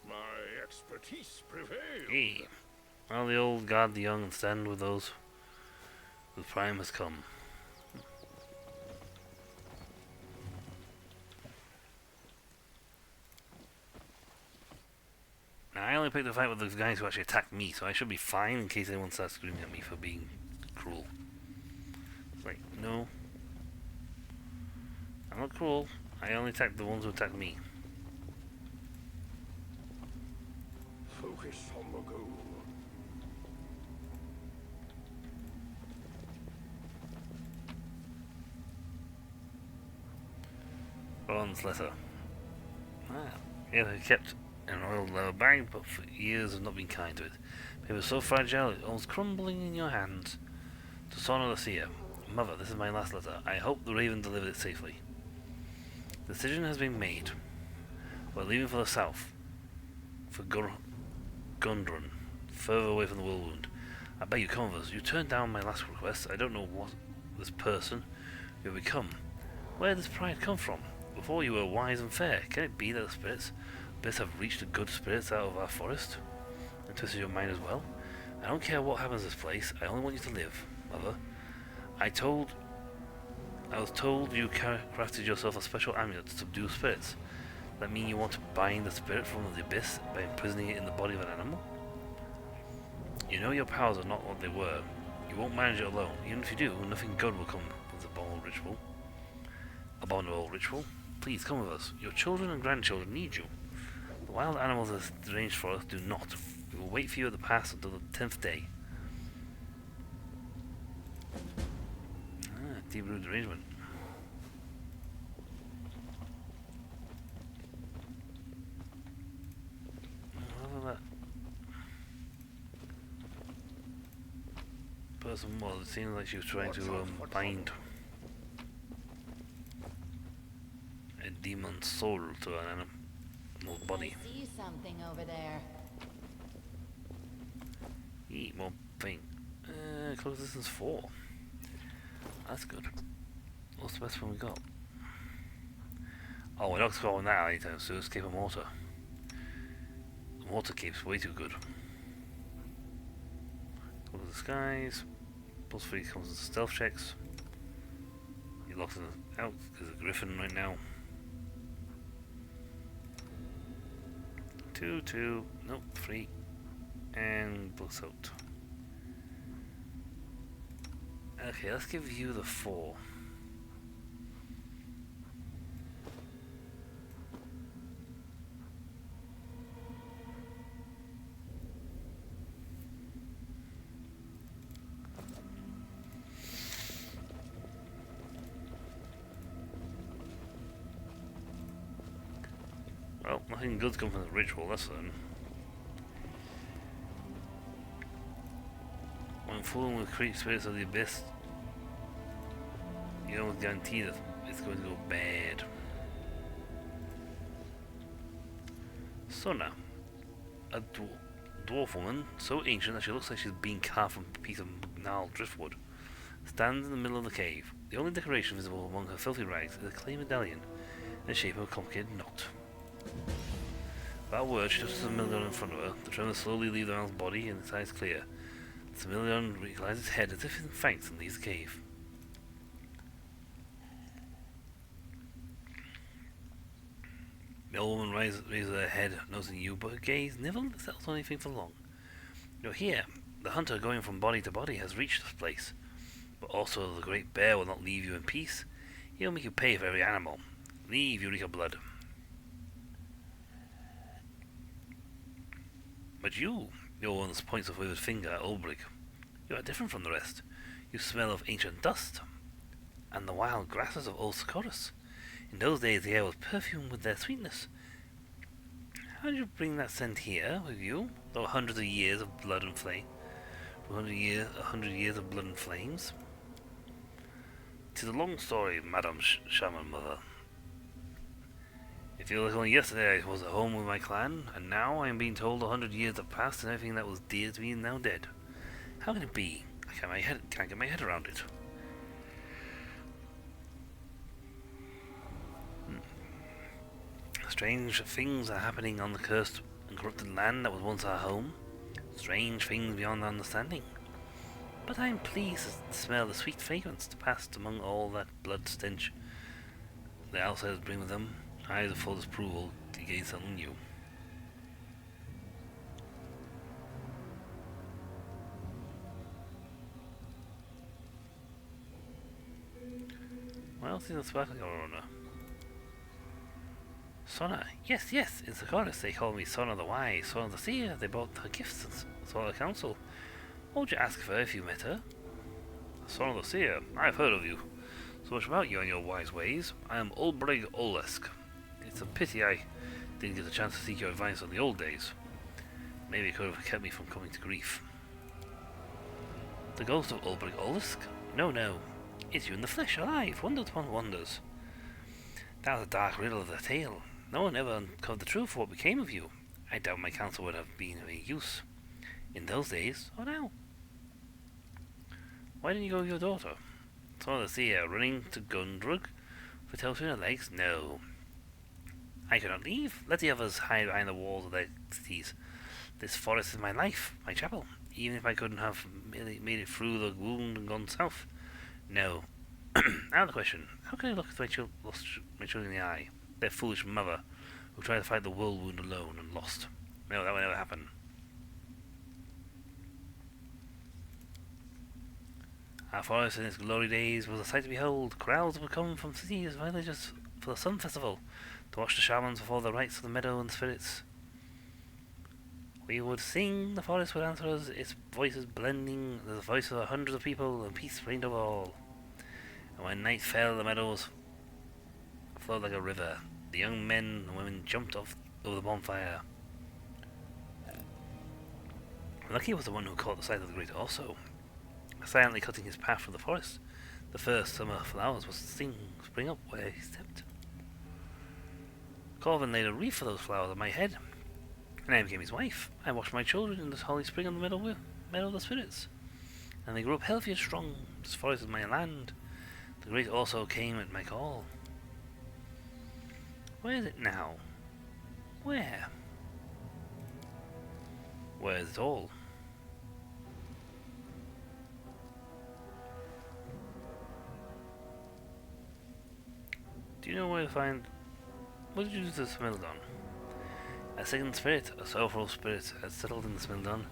My expertise prevails. Hey, well, the old guard the young and stand with those whose prime has come. Now, I only picked the fight with those guys who actually attacked me, so I should be fine in case anyone starts screaming at me for being cruel. It's like, no. I'm not cruel. I only attacked the ones who attacked me. Focus on the goal. Bronze letter. Ah, yeah, I kept in an oiled leather bag, but for years have not been kind to it. It was so fragile, it was crumbling in your hands. To Sona the Seer. Mother, this is my last letter. I hope the Raven delivered it safely. The decision has been made. We're leaving for the south. For Gundrun. Further away from the Whirlwind. I beg you, come with us. You turned down my last request. I don't know what this person will become. Where does pride come from? Before you were wise and fair. Can it be that the spirits have reached the good spirits out of our forest? And twisted your mind as well? I don't care what happens to this place. I only want you to live, Mother. I was told you crafted yourself a special amulet to subdue spirits. Does that mean you want to bind the spirit from the abyss by imprisoning it in the body of an animal? You know your powers are not what they were. You won't manage it alone. Even if you do, nothing good will come of the abominable ritual. Please come with us. Your children and grandchildren need you. The wild animals in this deranged forest do not. We will wait for you at the pass until the 10th day. Ah, deep-rooted derangement. That person was, it seems like she was trying to bind a demon's soul to an animal's body. I see something over there. Eat more thing. Close distance 4. That's good. What's the best one we got? Oh, we're not scoring that anytime soon. Escape of water. Water keeps way too good. Go to the skies. Plus 3 comes into stealth checks. He locks in out because of Griffin right now. 2, nope, 3. And books out. Okay, let's give you the 4. Well, nothing good's come from the ritual, that's certain. When fooling with creep spirits of the abyss, you almost guarantee that it's going to go bad. Sona, a dwarf woman, so ancient that she looks like she's being carved from a piece of gnarled driftwood, stands in the middle of the cave. The only decoration visible among her filthy rags is a clay medallion in the shape of a complicated knot. Without a word, she touches the Smilodon in front of her. The tremors slowly leave the man's body and its eyes clear. The Smilodon reclines its head as if in thanks and leaves the cave. The old woman raises her head, noticing you, but her gaze never settles on anything for long. You're here. The hunter going from body to body has reached this place. But also the great bear will not leave you in peace. He'll make you pay for every animal. Leave, Eureka blood. But you, the old one points a withered finger at Ulbrich. You are different from the rest. You smell of ancient dust, and the wild grasses of old Scorus. In those days the air was perfumed with their sweetness. How did you bring that scent here with you, though hundreds of years of blood and flame? For 100 years of blood and flames? 'Tis a long story, Madam Shaman Mother. It feels like only yesterday I was at home with my clan, and now I am being told 100 years have passed and everything that was dear to me is now dead. How can it be? I can't get my head around it. Strange things are happening on the cursed and corrupted land that was once our home. Strange things beyond understanding. But I am pleased to smell the sweet fragrance that passed among all that blood stench the outsiders bring with them. Eyes of full disapproval to gaze on you. What else is a sparkling aurora? Sona, yes, in Scorus they call me Sona the Wise, Sona the Seer. They brought her gifts and Sona the Council. What would you ask of her if you met her? Sona the Seer, I've heard of you. So much about you and your wise ways. I am Ulbrich Olesk. It's a pity I didn't get a chance to seek your advice on the old days. Maybe it could have kept me from coming to grief. The ghost of Ulbrich Olesk? No. It's you in the flesh, alive, wonders upon wonders. That was a dark riddle of the tale. No one ever uncovered the truth of what became of you. I doubt my counsel would have been of any use. In those days, or now? Why didn't you go with your daughter? Sona the Seer, running to Gundrug for tail between her legs? No. I cannot leave. Let the others hide behind the walls of their cities. This forest is my life, my chapel. Even if I couldn't have made it through the wound and gone south. No. Now the question. How can I look at my children in the eye? Their foolish mother, who tried to fight the whirlwind alone and lost. No, that would never happen. Our forest in its glory days was a sight to behold. Crowds would come from cities and villages for the sun festival, to watch the shamans perform the rites of the meadow and the spirits. We would sing, the forest would answer us, its voices blending, the voices of hundreds of people, and peace reigned over all. And when night fell, the meadows flowed like a river. The young men and women jumped off over the bonfire. Lucky was the one who caught the sight of the great Osso, silently cutting his path through the forest. The first summer flowers would spring up where he stepped. Corvin laid a wreath for those flowers on my head, and I became his wife. I watched my children in this holy spring on the meadow of the spirits, and they grew up healthy and strong. This forest is my land. The great also came at my call. Where is it now? Where? Where is it all? Do you know where to find... What did you do to the Smilodon? A second spirit, a soulful spirit, has settled in the Smilodon.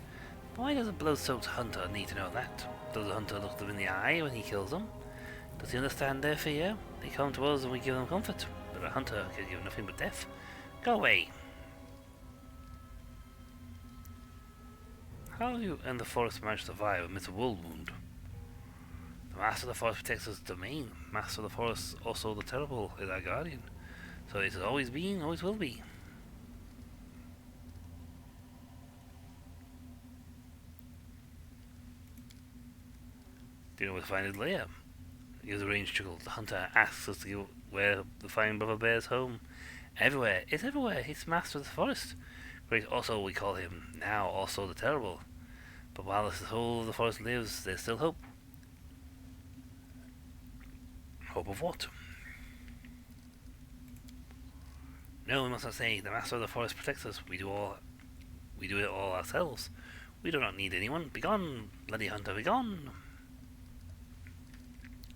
But why does a blood-soaked hunter need to know that? Does the hunter look them in the eye when he kills them? Does he understand their fear? They come to us and we give them comfort. But a hunter can give nothing but death. Go away! How have you and the forest managed to survive amidst a whirlwind? The Master of the Forest protects his domain. Master of the Forest, also the Terrible, is our guardian. So it has always been, always will be. Do you know where to find his lair? Use a range chuckle. The hunter asks us to go where the fine brother bears home. Everywhere. It's everywhere. He's Master of the Forest. Great also we call him. Now also the Terrible. But while this whole of the forest lives, there's still hope. Hope of what? No, we must not say. The master of the forest protects us. We do it all ourselves. We do not need anyone. Begone, bloody hunter, begone!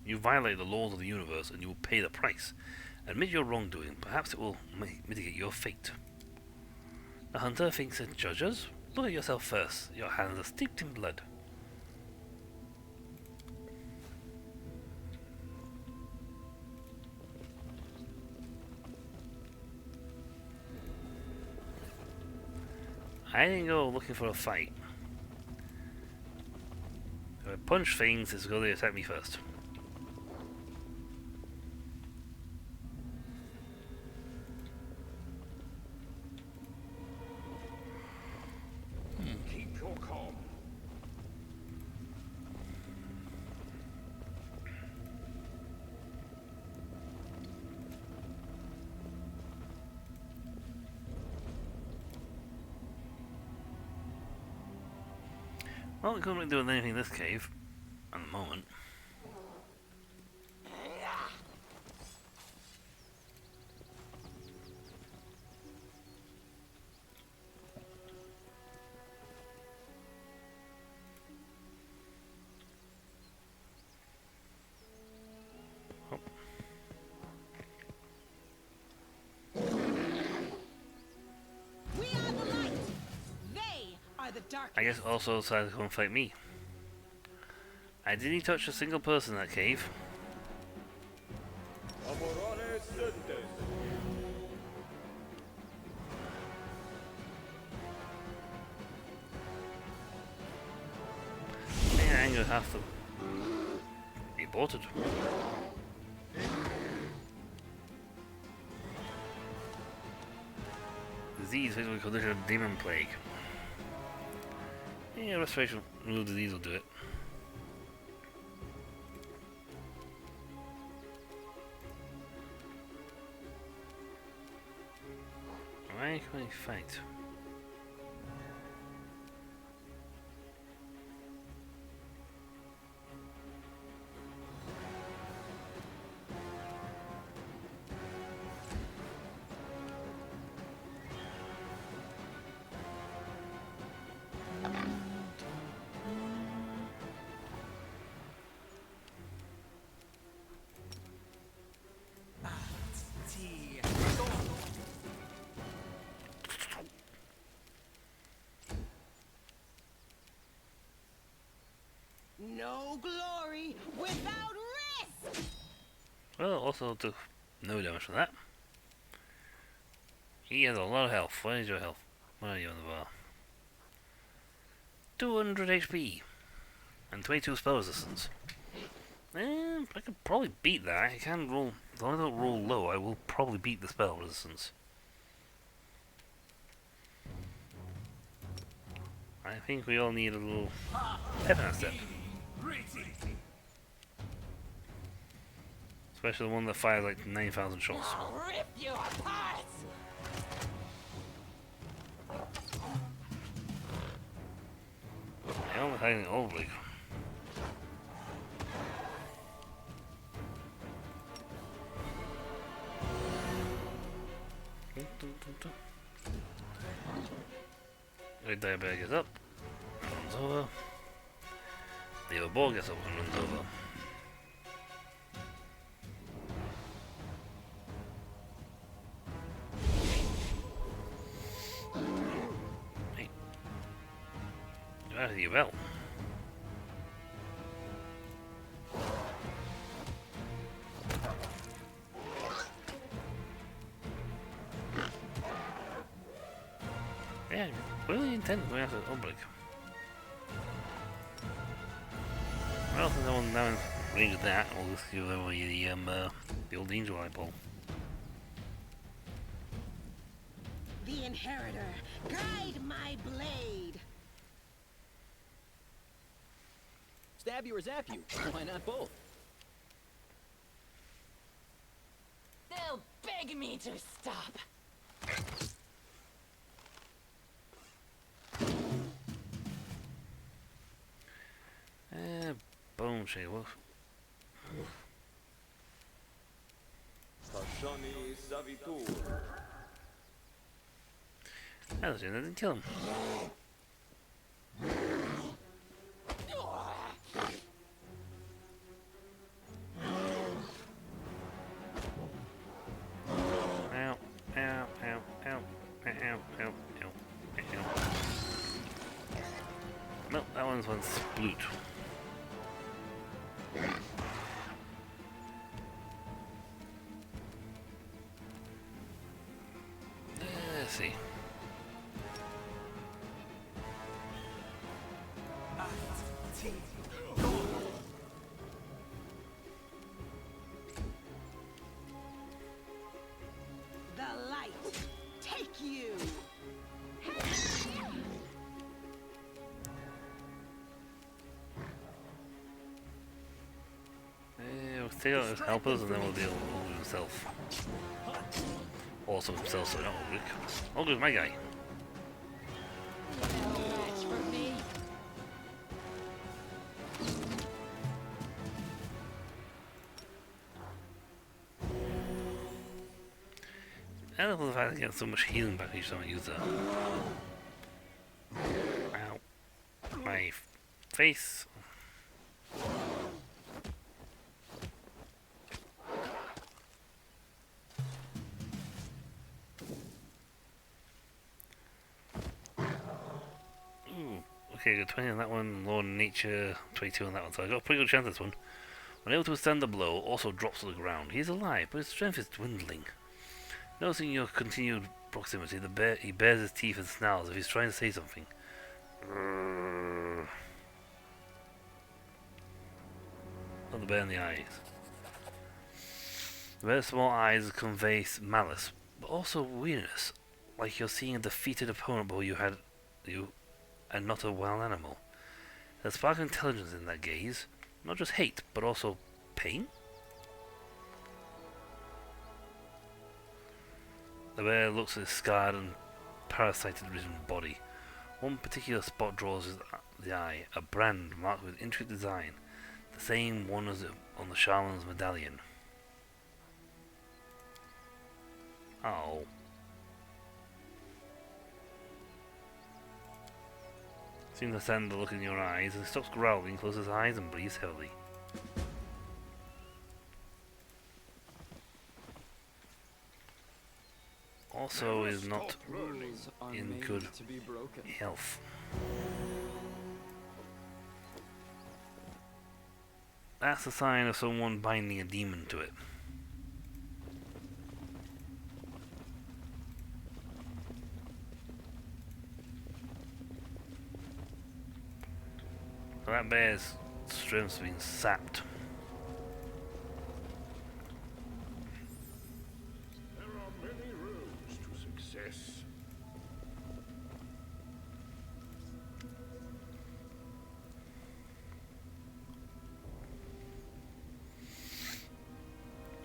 You violate the laws of the universe, and you will pay the price. Admit your wrongdoing. Perhaps it will mitigate your fate. The hunter thinks it judges. Look at yourself first. Your hands are steeped in blood. I didn't go looking for a fight. If I punch things, it's going to attack me first. Keep your calm. Well, we couldn't really do anything in this cave at the moment. Oh. We are the light. They are the darkness. I guess also decided to come fight me. I didn't touch a single person in that cave. Yeah, I ain't have to. He aborted. Disease, physical condition of demon plague. Yeah, restoration rule disease will do it. Why can I fight? No glory without risk. Well, also took no damage from that. He has a lot of health. What is your health? What are you on the bar? 200 HP and 22 spell resistance. I could probably beat that. I can roll. As long as I don't roll low, I will probably beat the spell resistance. I think we all need a little pep in our step. Especially the one that fires like 9,000 shots. I'll rip you apart! I only had an overlay. Red Diabetic gets up, runs over. The other ball gets up and runs over. Hey. You're out of your belt. Yeah, really intent going after Oblig. Well, since no one now in range of that, I'll just give away the old angel eyeball. The inheritor, guide my blade. Stab you or zap you? Why not both? They'll beg me to stop. Shea Wolf. Stashani Savitur. That didn't kill him. Ow, ow, ow, ow, ow, ow, ow, ow. Nope, that one's one sploot. Let's see. The light. Take you. We'll take out his helpers and then we'll deal with Ulgr himself. Also himself, so not Ulgr. Ulgr's my guy. No match for me. I don't know if I get so much healing back each time I use that. Ow. My face. Ooh, okay, I got 20 on that one, low in nature, 22 on that one, so I got a pretty good chance this one. When able to withstand the blow, also drops to the ground. He's alive, but his strength is dwindling. Noticing your continued proximity, he bares his teeth and snarls if he's trying to say something. Not the bear in the eyes. The bear's small eyes convey malice, but also weirdness, like you're seeing a defeated opponent, but you and not a wild animal. There's a spark of intelligence in that gaze, not just hate, but also pain? The bear looks at his scarred and parasited-ridden body. One particular spot draws the eye, a brand marked with intricate design, the same one as on the shaman's medallion. Oh. Seems to understand the look in your eyes, and he stops growling, closes his eyes, and breathes heavily. Also is not Rules are in made good to be broken. health. That's a sign of someone binding a demon to it. So that bear's strength's been sapped. There are many roads to success.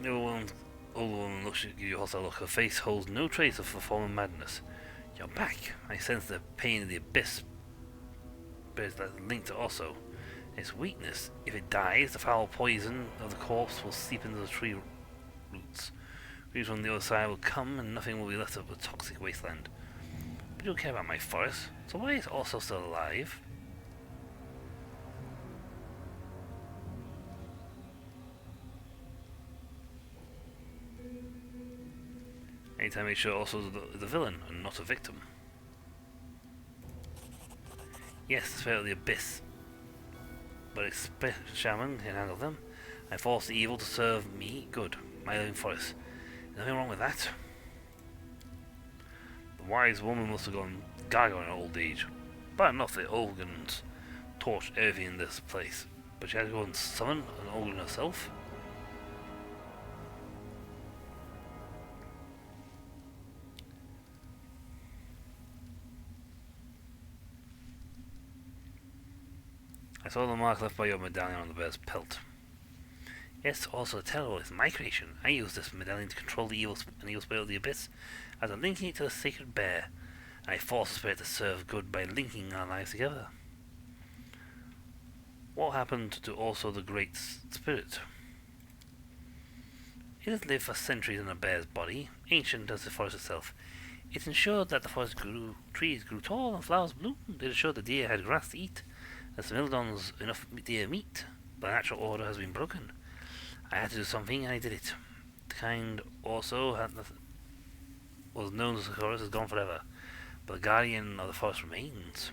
The old woman looks at you, hostile look. Her face holds no trace of the former madness. You're back. I sense the pain of the abyss. But that's linked to also its weakness. If it dies, the foul poison of the corpse will seep into the tree roots. Creatures on the other side will come, and nothing will be left of the toxic wasteland. But you don't care about my forest, so why is also still alive? Anytime make sure also the villain and not a victim. Yes, it's fair to the abyss, but shaman can handle them. I force the evil to serve me good, my living forest. Nothing wrong with that. The wise woman must have gone gaga in her old age, but not the Olgans torched everything in this place. But she had to go and summon an Olgan herself. I saw the mark left by your medallion on the bear's pelt. Yes, also the terror is my creation. I use this medallion to control the evil spirit of the abyss, as I'm linking it to the sacred bear. And I force the spirit to serve good by linking our lives together. What happened to also the Great Spirit? It has lived for centuries in a bear's body, ancient as the forest itself. It ensured that the forest trees grew tall and flowers bloomed. It ensured the deer had grass to eat, and Smildon's enough deer meat. The natural order has been broken. I had to do something, and I did it. The kind also was known as the forest is gone forever, but the guardian of the forest remains.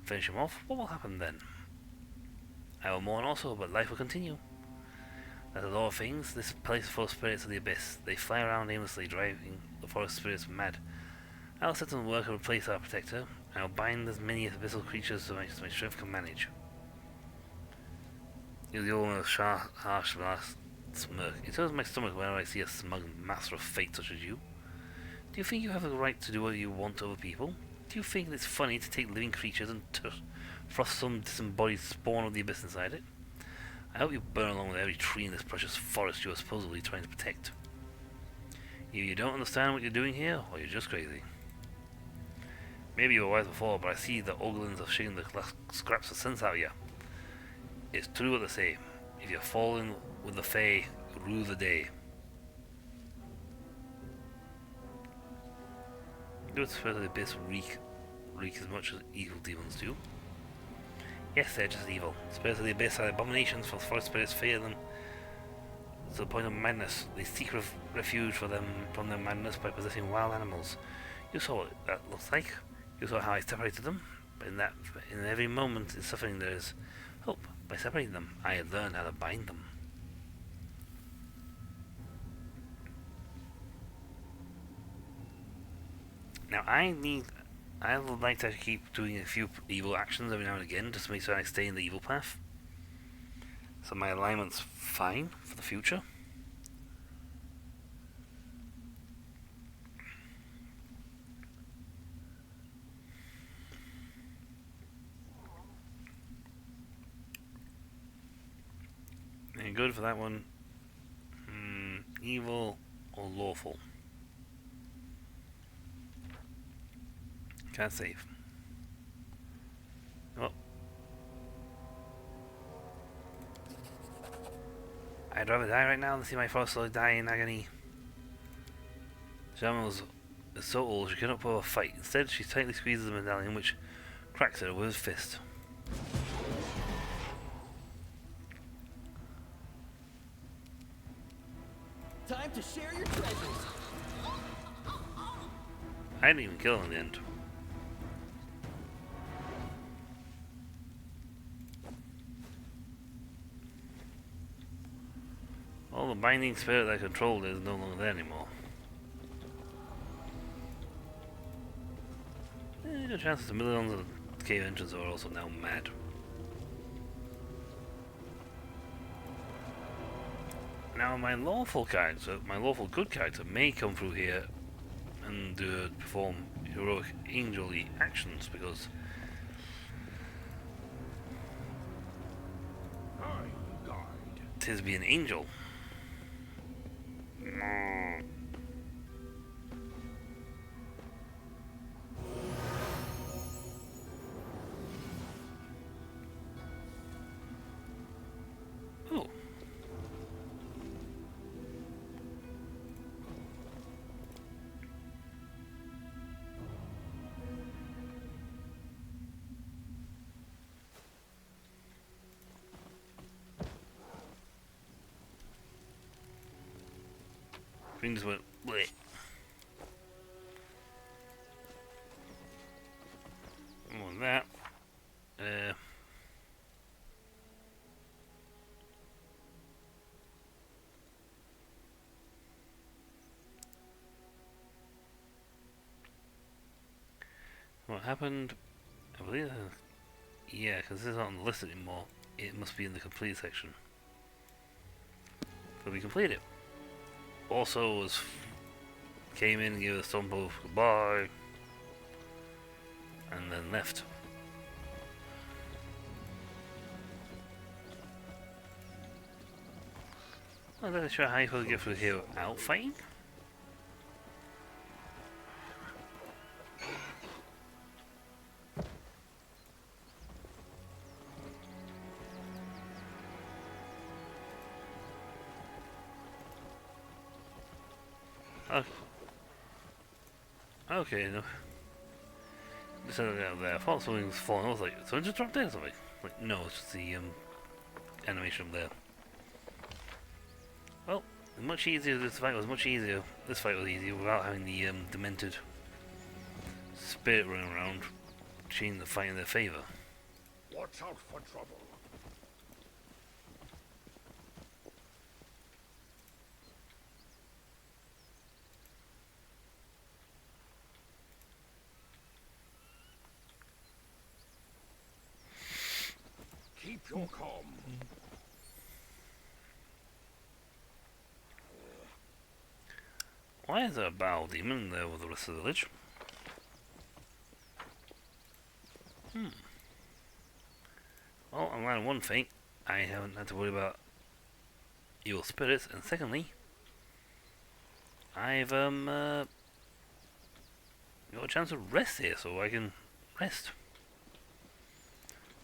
Finish him off. What will happen then? I will mourn also, but life will continue. That's the law of things. This place is full of spirits of the abyss. They fly around aimlessly, driving the forest spirits mad. I will set them to work and replace our protector. I will bind as many abyssal creatures as my strength can manage. You're the old one with a harsh last smirk. It turns my stomach whenever I see a smug master of fate such as you. Do you think you have the right to do what you want over people? Do you think it's funny to take living creatures and thrust some disembodied spawn of the abyss inside it? I hope you burn along with every tree in this precious forest you are supposedly trying to protect. Either you don't understand what you're doing here, or you're just crazy. Maybe you were wise before, but I see the Oglins have shaken the last scraps of sense out of you. It's true what they say. If you're falling with the Fae, rule the day. Do it for the abyss reek as much as evil demons do. Yes, they're just evil. Spirits of the abyss are abominations, for forest spirits fear them to the point of madness. They seek refuge from their madness by possessing wild animals. You saw what that looks like. You saw how I separated them. But in every moment in suffering there is hope. By separating them, I had learned how to bind them. Now I would like to keep doing a few evil actions every now and again, just to make sure I stay in the evil path. So my alignment's fine for the future. And good for that one. Evil or lawful? Can't save. Well, I'd rather die right now than see my forest slowly die in agony. Shaman is so old she cannot put up a fight. Instead, she tightly squeezes the medallion, which cracks her with his fist. Time to share your treasures. I didn't even kill him in the end. All the binding spirit I controlled is no longer there anymore. Good chances the millions of the cave entrance are also now mad. Now my lawful character, my lawful good character, may come through here and perform heroic angelly actions because I'm guide. 'tis be an angel. Oh. Things went bleh. More than that. What happened? I believe, yeah, because this is not on the list anymore. It must be in the complete section. So we complete it. Also came in and gave us some both goodbye and then left. I'm not really sure how you're supposed to get through here without fighting. Oh. Okay, no. Just out there. I thought something was falling. I was like, someone just dropped dead or something. Like, no, it's just the animation there. Well, much easier. This fight was much easier. This fight was easier without having the demented spirit running around, changing the fight in their favor. Watch out for trouble. Keep your calm. Why is there a Baal demon there with the rest of the village? Well, I'm glad of one thing. I haven't had to worry about evil spirits, and secondly, I've got a chance to rest here, so I can rest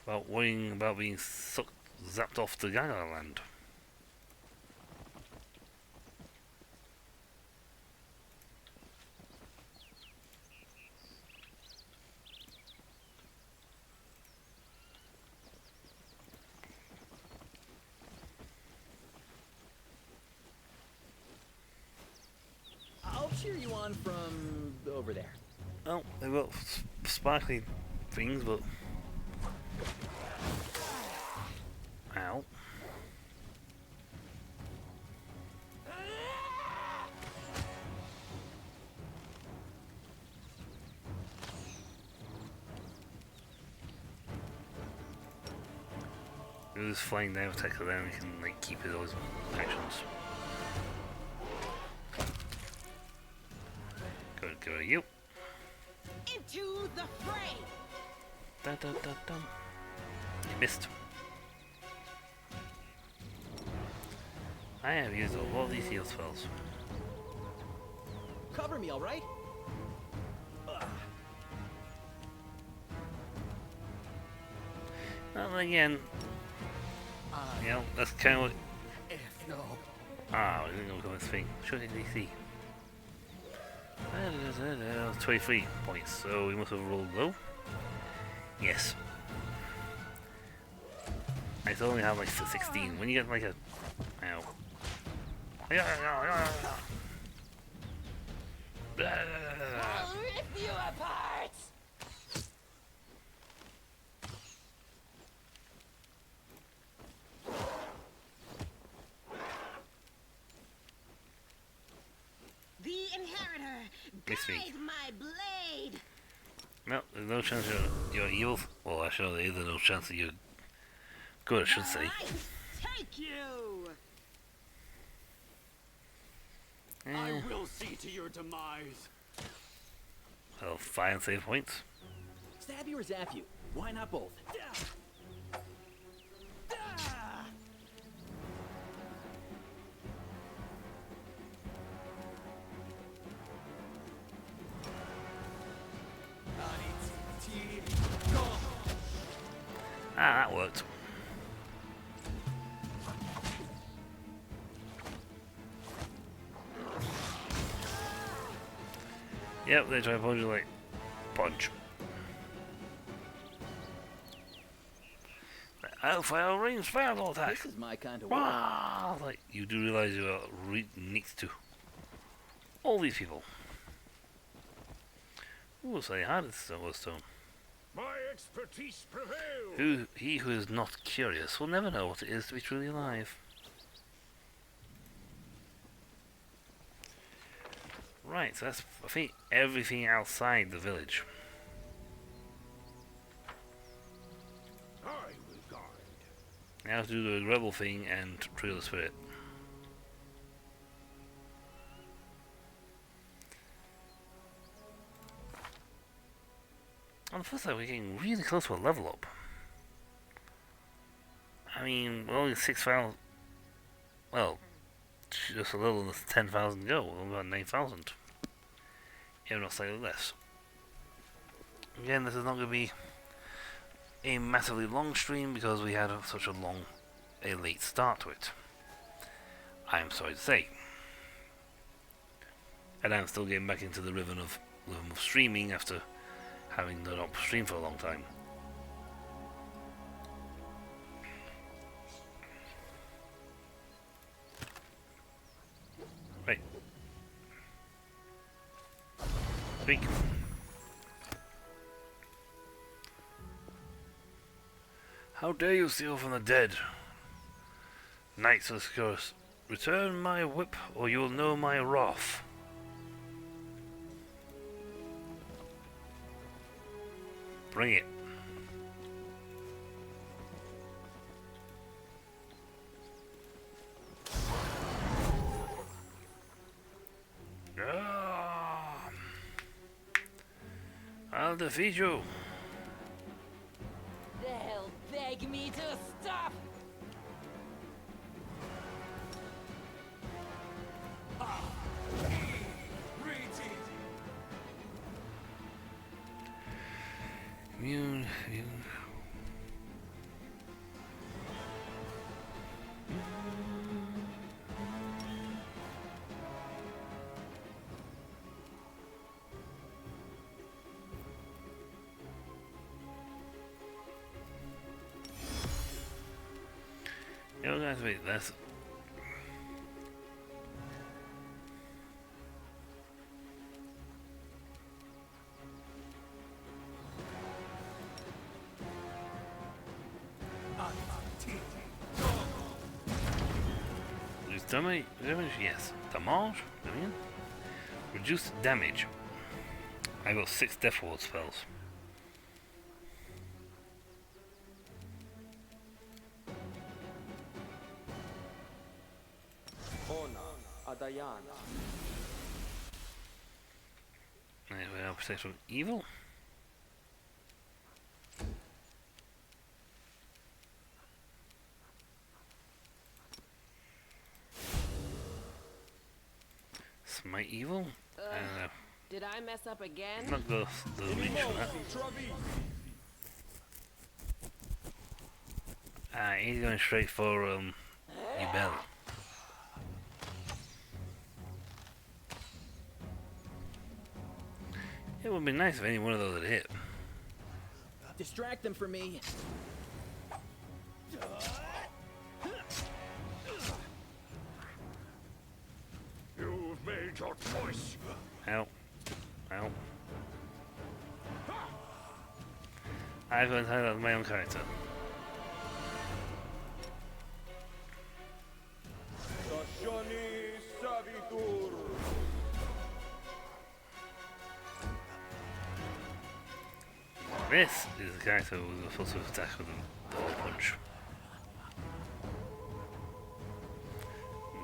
without worrying about being zapped off to Gaga land. I'll cheer you on from over there. Oh, they've got sparkly things, but... Ow. Who's flying down attack, so then we can like keep his always actions. Go to you. Into the fray. Da, da, da, da. You missed. I have used all of these heal spells. Cover me, all right? Well, again, you know, that's kind of what. No. Ah, we didn't go with this thing. Should hit DC. 23 points, so we must have rolled low. Yes. I still only have like 16. When you get like a. Ow. I'll rip you apart! The inheritor, Miss me. guide my blade. No, there's no chance you're evil. Well, actually, there's no chance that you're good, I should say. Right, take you. I will see to your demise. Well, 5 save points. Stab you or zap you? Why not both? Ah, that worked. Yep, they try to punch you like punch. Hellfire range fireball attack. This is my kind of work. Wow! Like you do realize you are next to all these people. Ooh, so hard it's stone. My expertise prevails. He who is not curious will never know what it is to be truly alive. Right, so that's, I think, everything outside the village. I will guide. Now to do the rebel thing and Tree of the Spirit. On the first side, we're getting really close to a level up. I mean, we're only 6,000. Well, just a little less than 10,000 to go. We're about 9,000. If not slightly less. Again, this is not going to be a massively long stream because we had such a late start to it. I am sorry to say. And I'm still getting back into the rhythm of streaming after having not streamed for a long time. Right. Speak. How dare you steal from the dead? Knights of the Curse, return my whip, or you will know my wrath. Bring it. Ah. I'll defeat you. They'll beg me to stop. Immune. You guys wait, that's reduce damage, yes. Damage, reduce damage. I got 6 Death Ward spells. Anyway, I'll protect from evil. Smite evil? Did I mess up again? Not the reach for that. He's going straight for Yubel. It would be nice if any one of those had hit. Distract them for me. You've made your choice. Ow. Ow. I've got to highlight my own character. This is the character who was supposed to attack with the whole punch.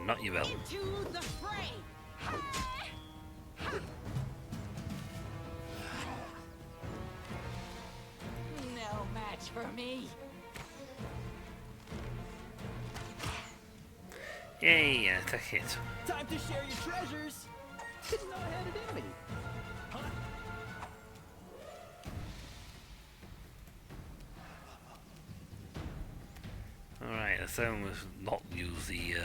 Not Yubel. Into the fray! No match for me. Yay, attack hit. Time to share your treasures. Didn't know I had it in me. Alright, let's almost not use the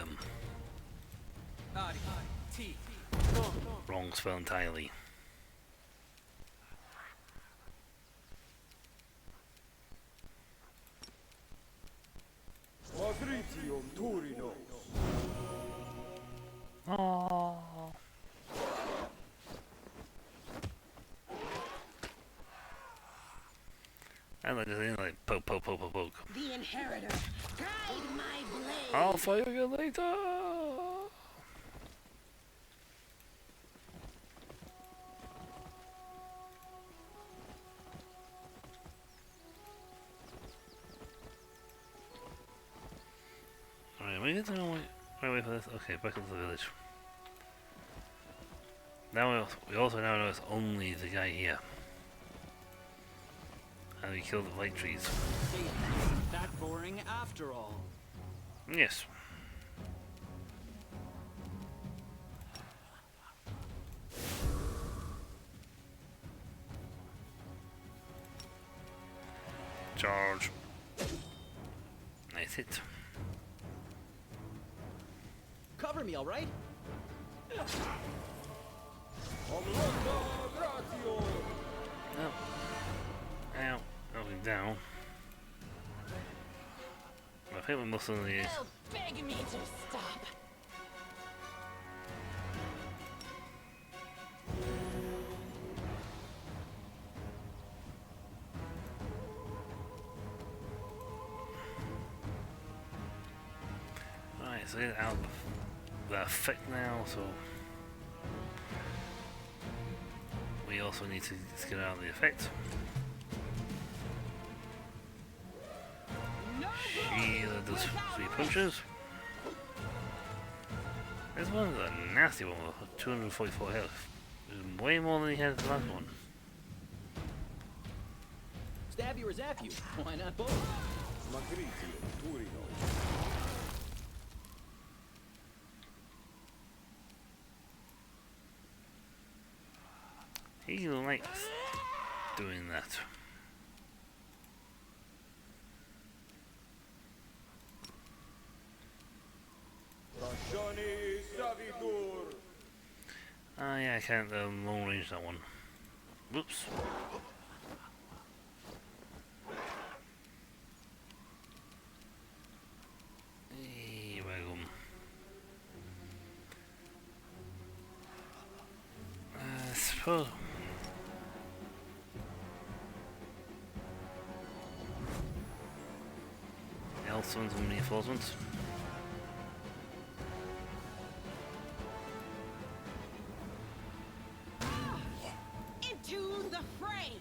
wrong spell entirely. Oh. I like this, like poke, poke, poke, poke, poke. The inheritor, guide my blade! I'll fire you later. Alright, we get to wait for this. Okay, back into the village. Now we also now know it's only the guy here. And we killed the light trees. That boring after all. Yes. Charge. Nice hit. Cover me, all right? No. Ow. Going down. I think we must only use. They'll beg me to stop. Right, so get out of the effect now, so we also need to just get out of the effect. Sheila does 3 punches. This one's a nasty one with 244 health. It's way more than he had the last one. Stab you or zap you? Why not both? He likes doing that. Ah, yeah, I can't long range that one. Whoops. Hey, waggle. I suppose. The ones and reinforcements. Into the fray.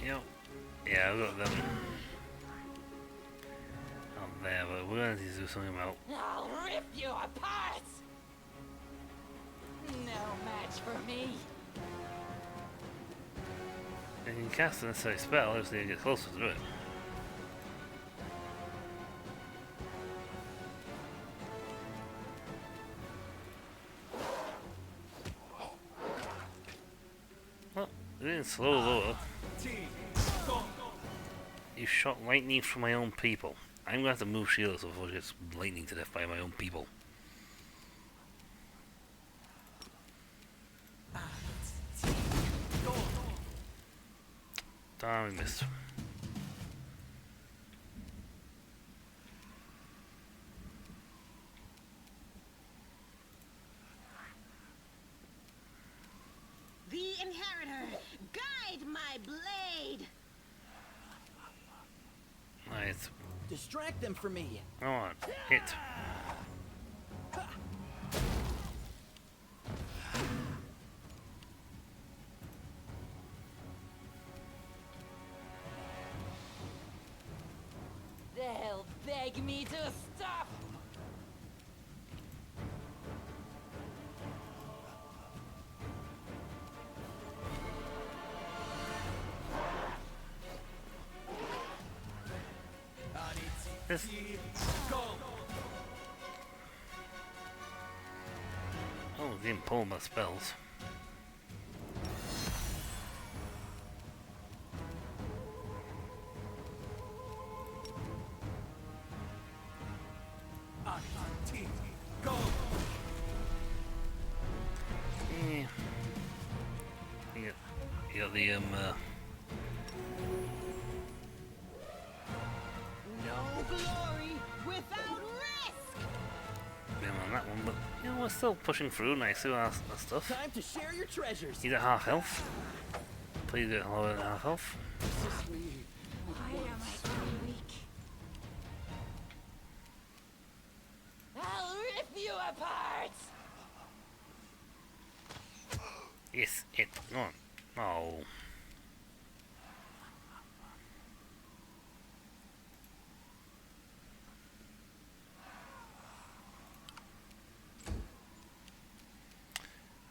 Yep. Yeah, I've got them out there, but we're going to do something about. I'll rip you apart. No match for me. I can cast a necessary spell, I just need to get closer to it. Well, it didn't slow lower. You shot lightning from my own people. I'm gonna have to move shields before it gets lightning to death by my own people. Darn, we missed. The inheritor, guide my blade. Right. Distract them for me. Come on, hit. They'll beg me to stop. This. Oh, didn't pull my spells. Yeah. You got the No glory without risk. been on that one, but you know we're still pushing through nicely with our stuff. Time to share your treasures. He's at half health. Please get lower than half health. Why am I so weak? I'll rip you apart. Yes, it. Go on. Oh.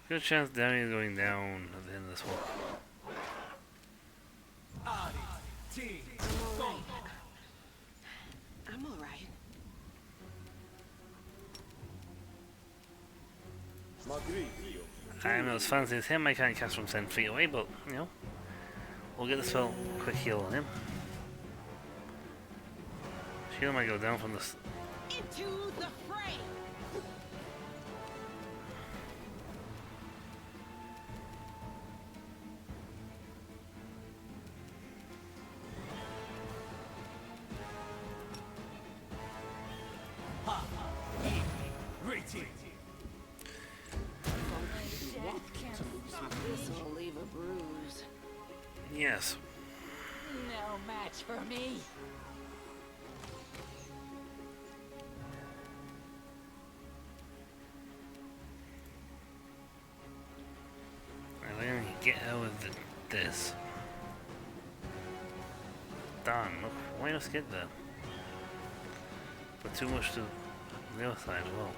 Good chance Danny is going down at the end of this one. I'm alright. I'm not as fancy as him, I can't cast from 10 feet away, but, you know, we'll get the spell quick heal on him. Shield might go down from the... Into the fray! This'll leave a bruise. Yes. No match for me. I really get out of this. Darn, look, why not get there? But too much to the other side as well.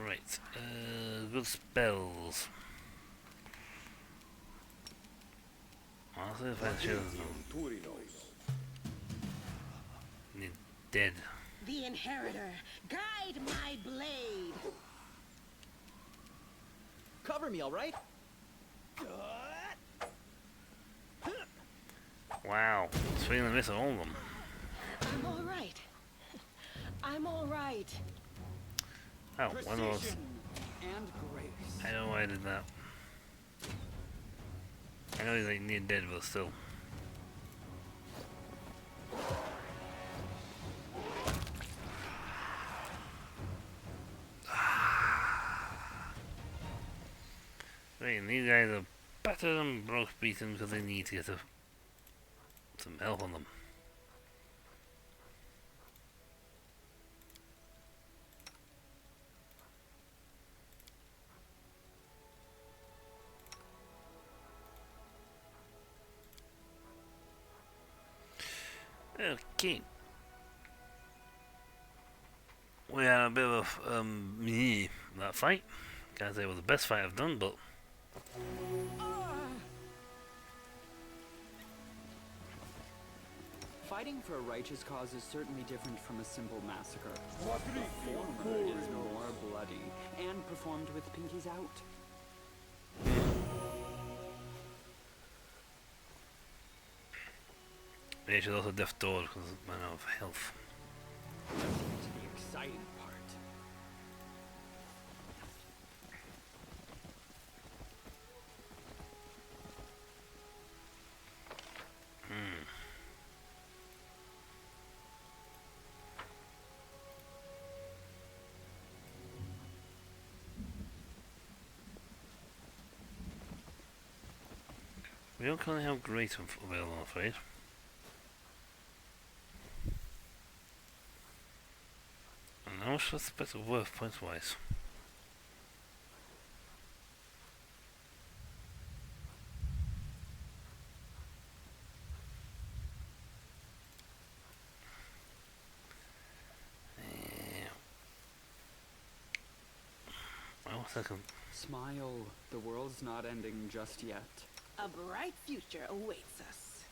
Right, good spells. Honestly, if I should You're dead. The Inheritor, guide my blade! Cover me, all right? Wow, swinging and missing all of them. I'm all right. I'm all right. Oh, one of those. Precision and grace. I know why I did that. I know he's like near dead, but still. Right, and these guys are better than broke beaten because they need to get some health on them. Okay. We had a bit of that fight. Can't say it was the best fight I've done, but Fighting for a righteous cause is certainly different from a simple massacre. The former is more bloody and performed with pinkies out. they should also death door because it's man of health. To the exciting part. We don't currently have great available, I'm afraid. And how much was the better worth points wise? Well, second. Smile, the world's not ending just yet. A bright future awaits us.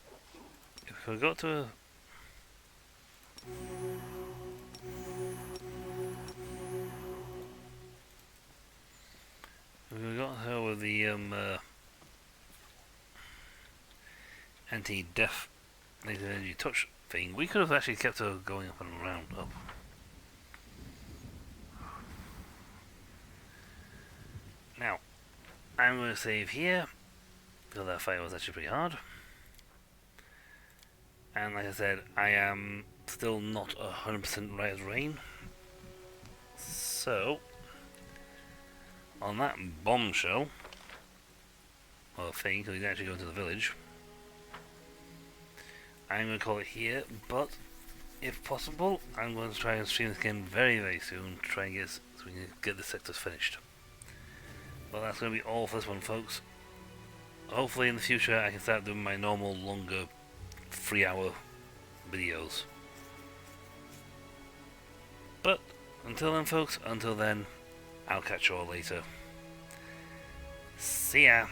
If we got to a... If we got her with the anti-death laser energy touch thing, we could have actually kept her going up and around up. Now, I'm going to save here, because that fight was actually pretty hard. And like I said, I am still not 100% right as rain. So, on that bombshell, or thing, because he's actually going to the village, I'm going to call it here, but if possible, I'm going to try and stream this again very, very soon to try and get, so we can get the sectors finished. But that's going to be all for this one, folks. Hopefully in the future I can start doing my normal, longer, 3-hour videos. But, until then folks, I'll catch you all later. See ya.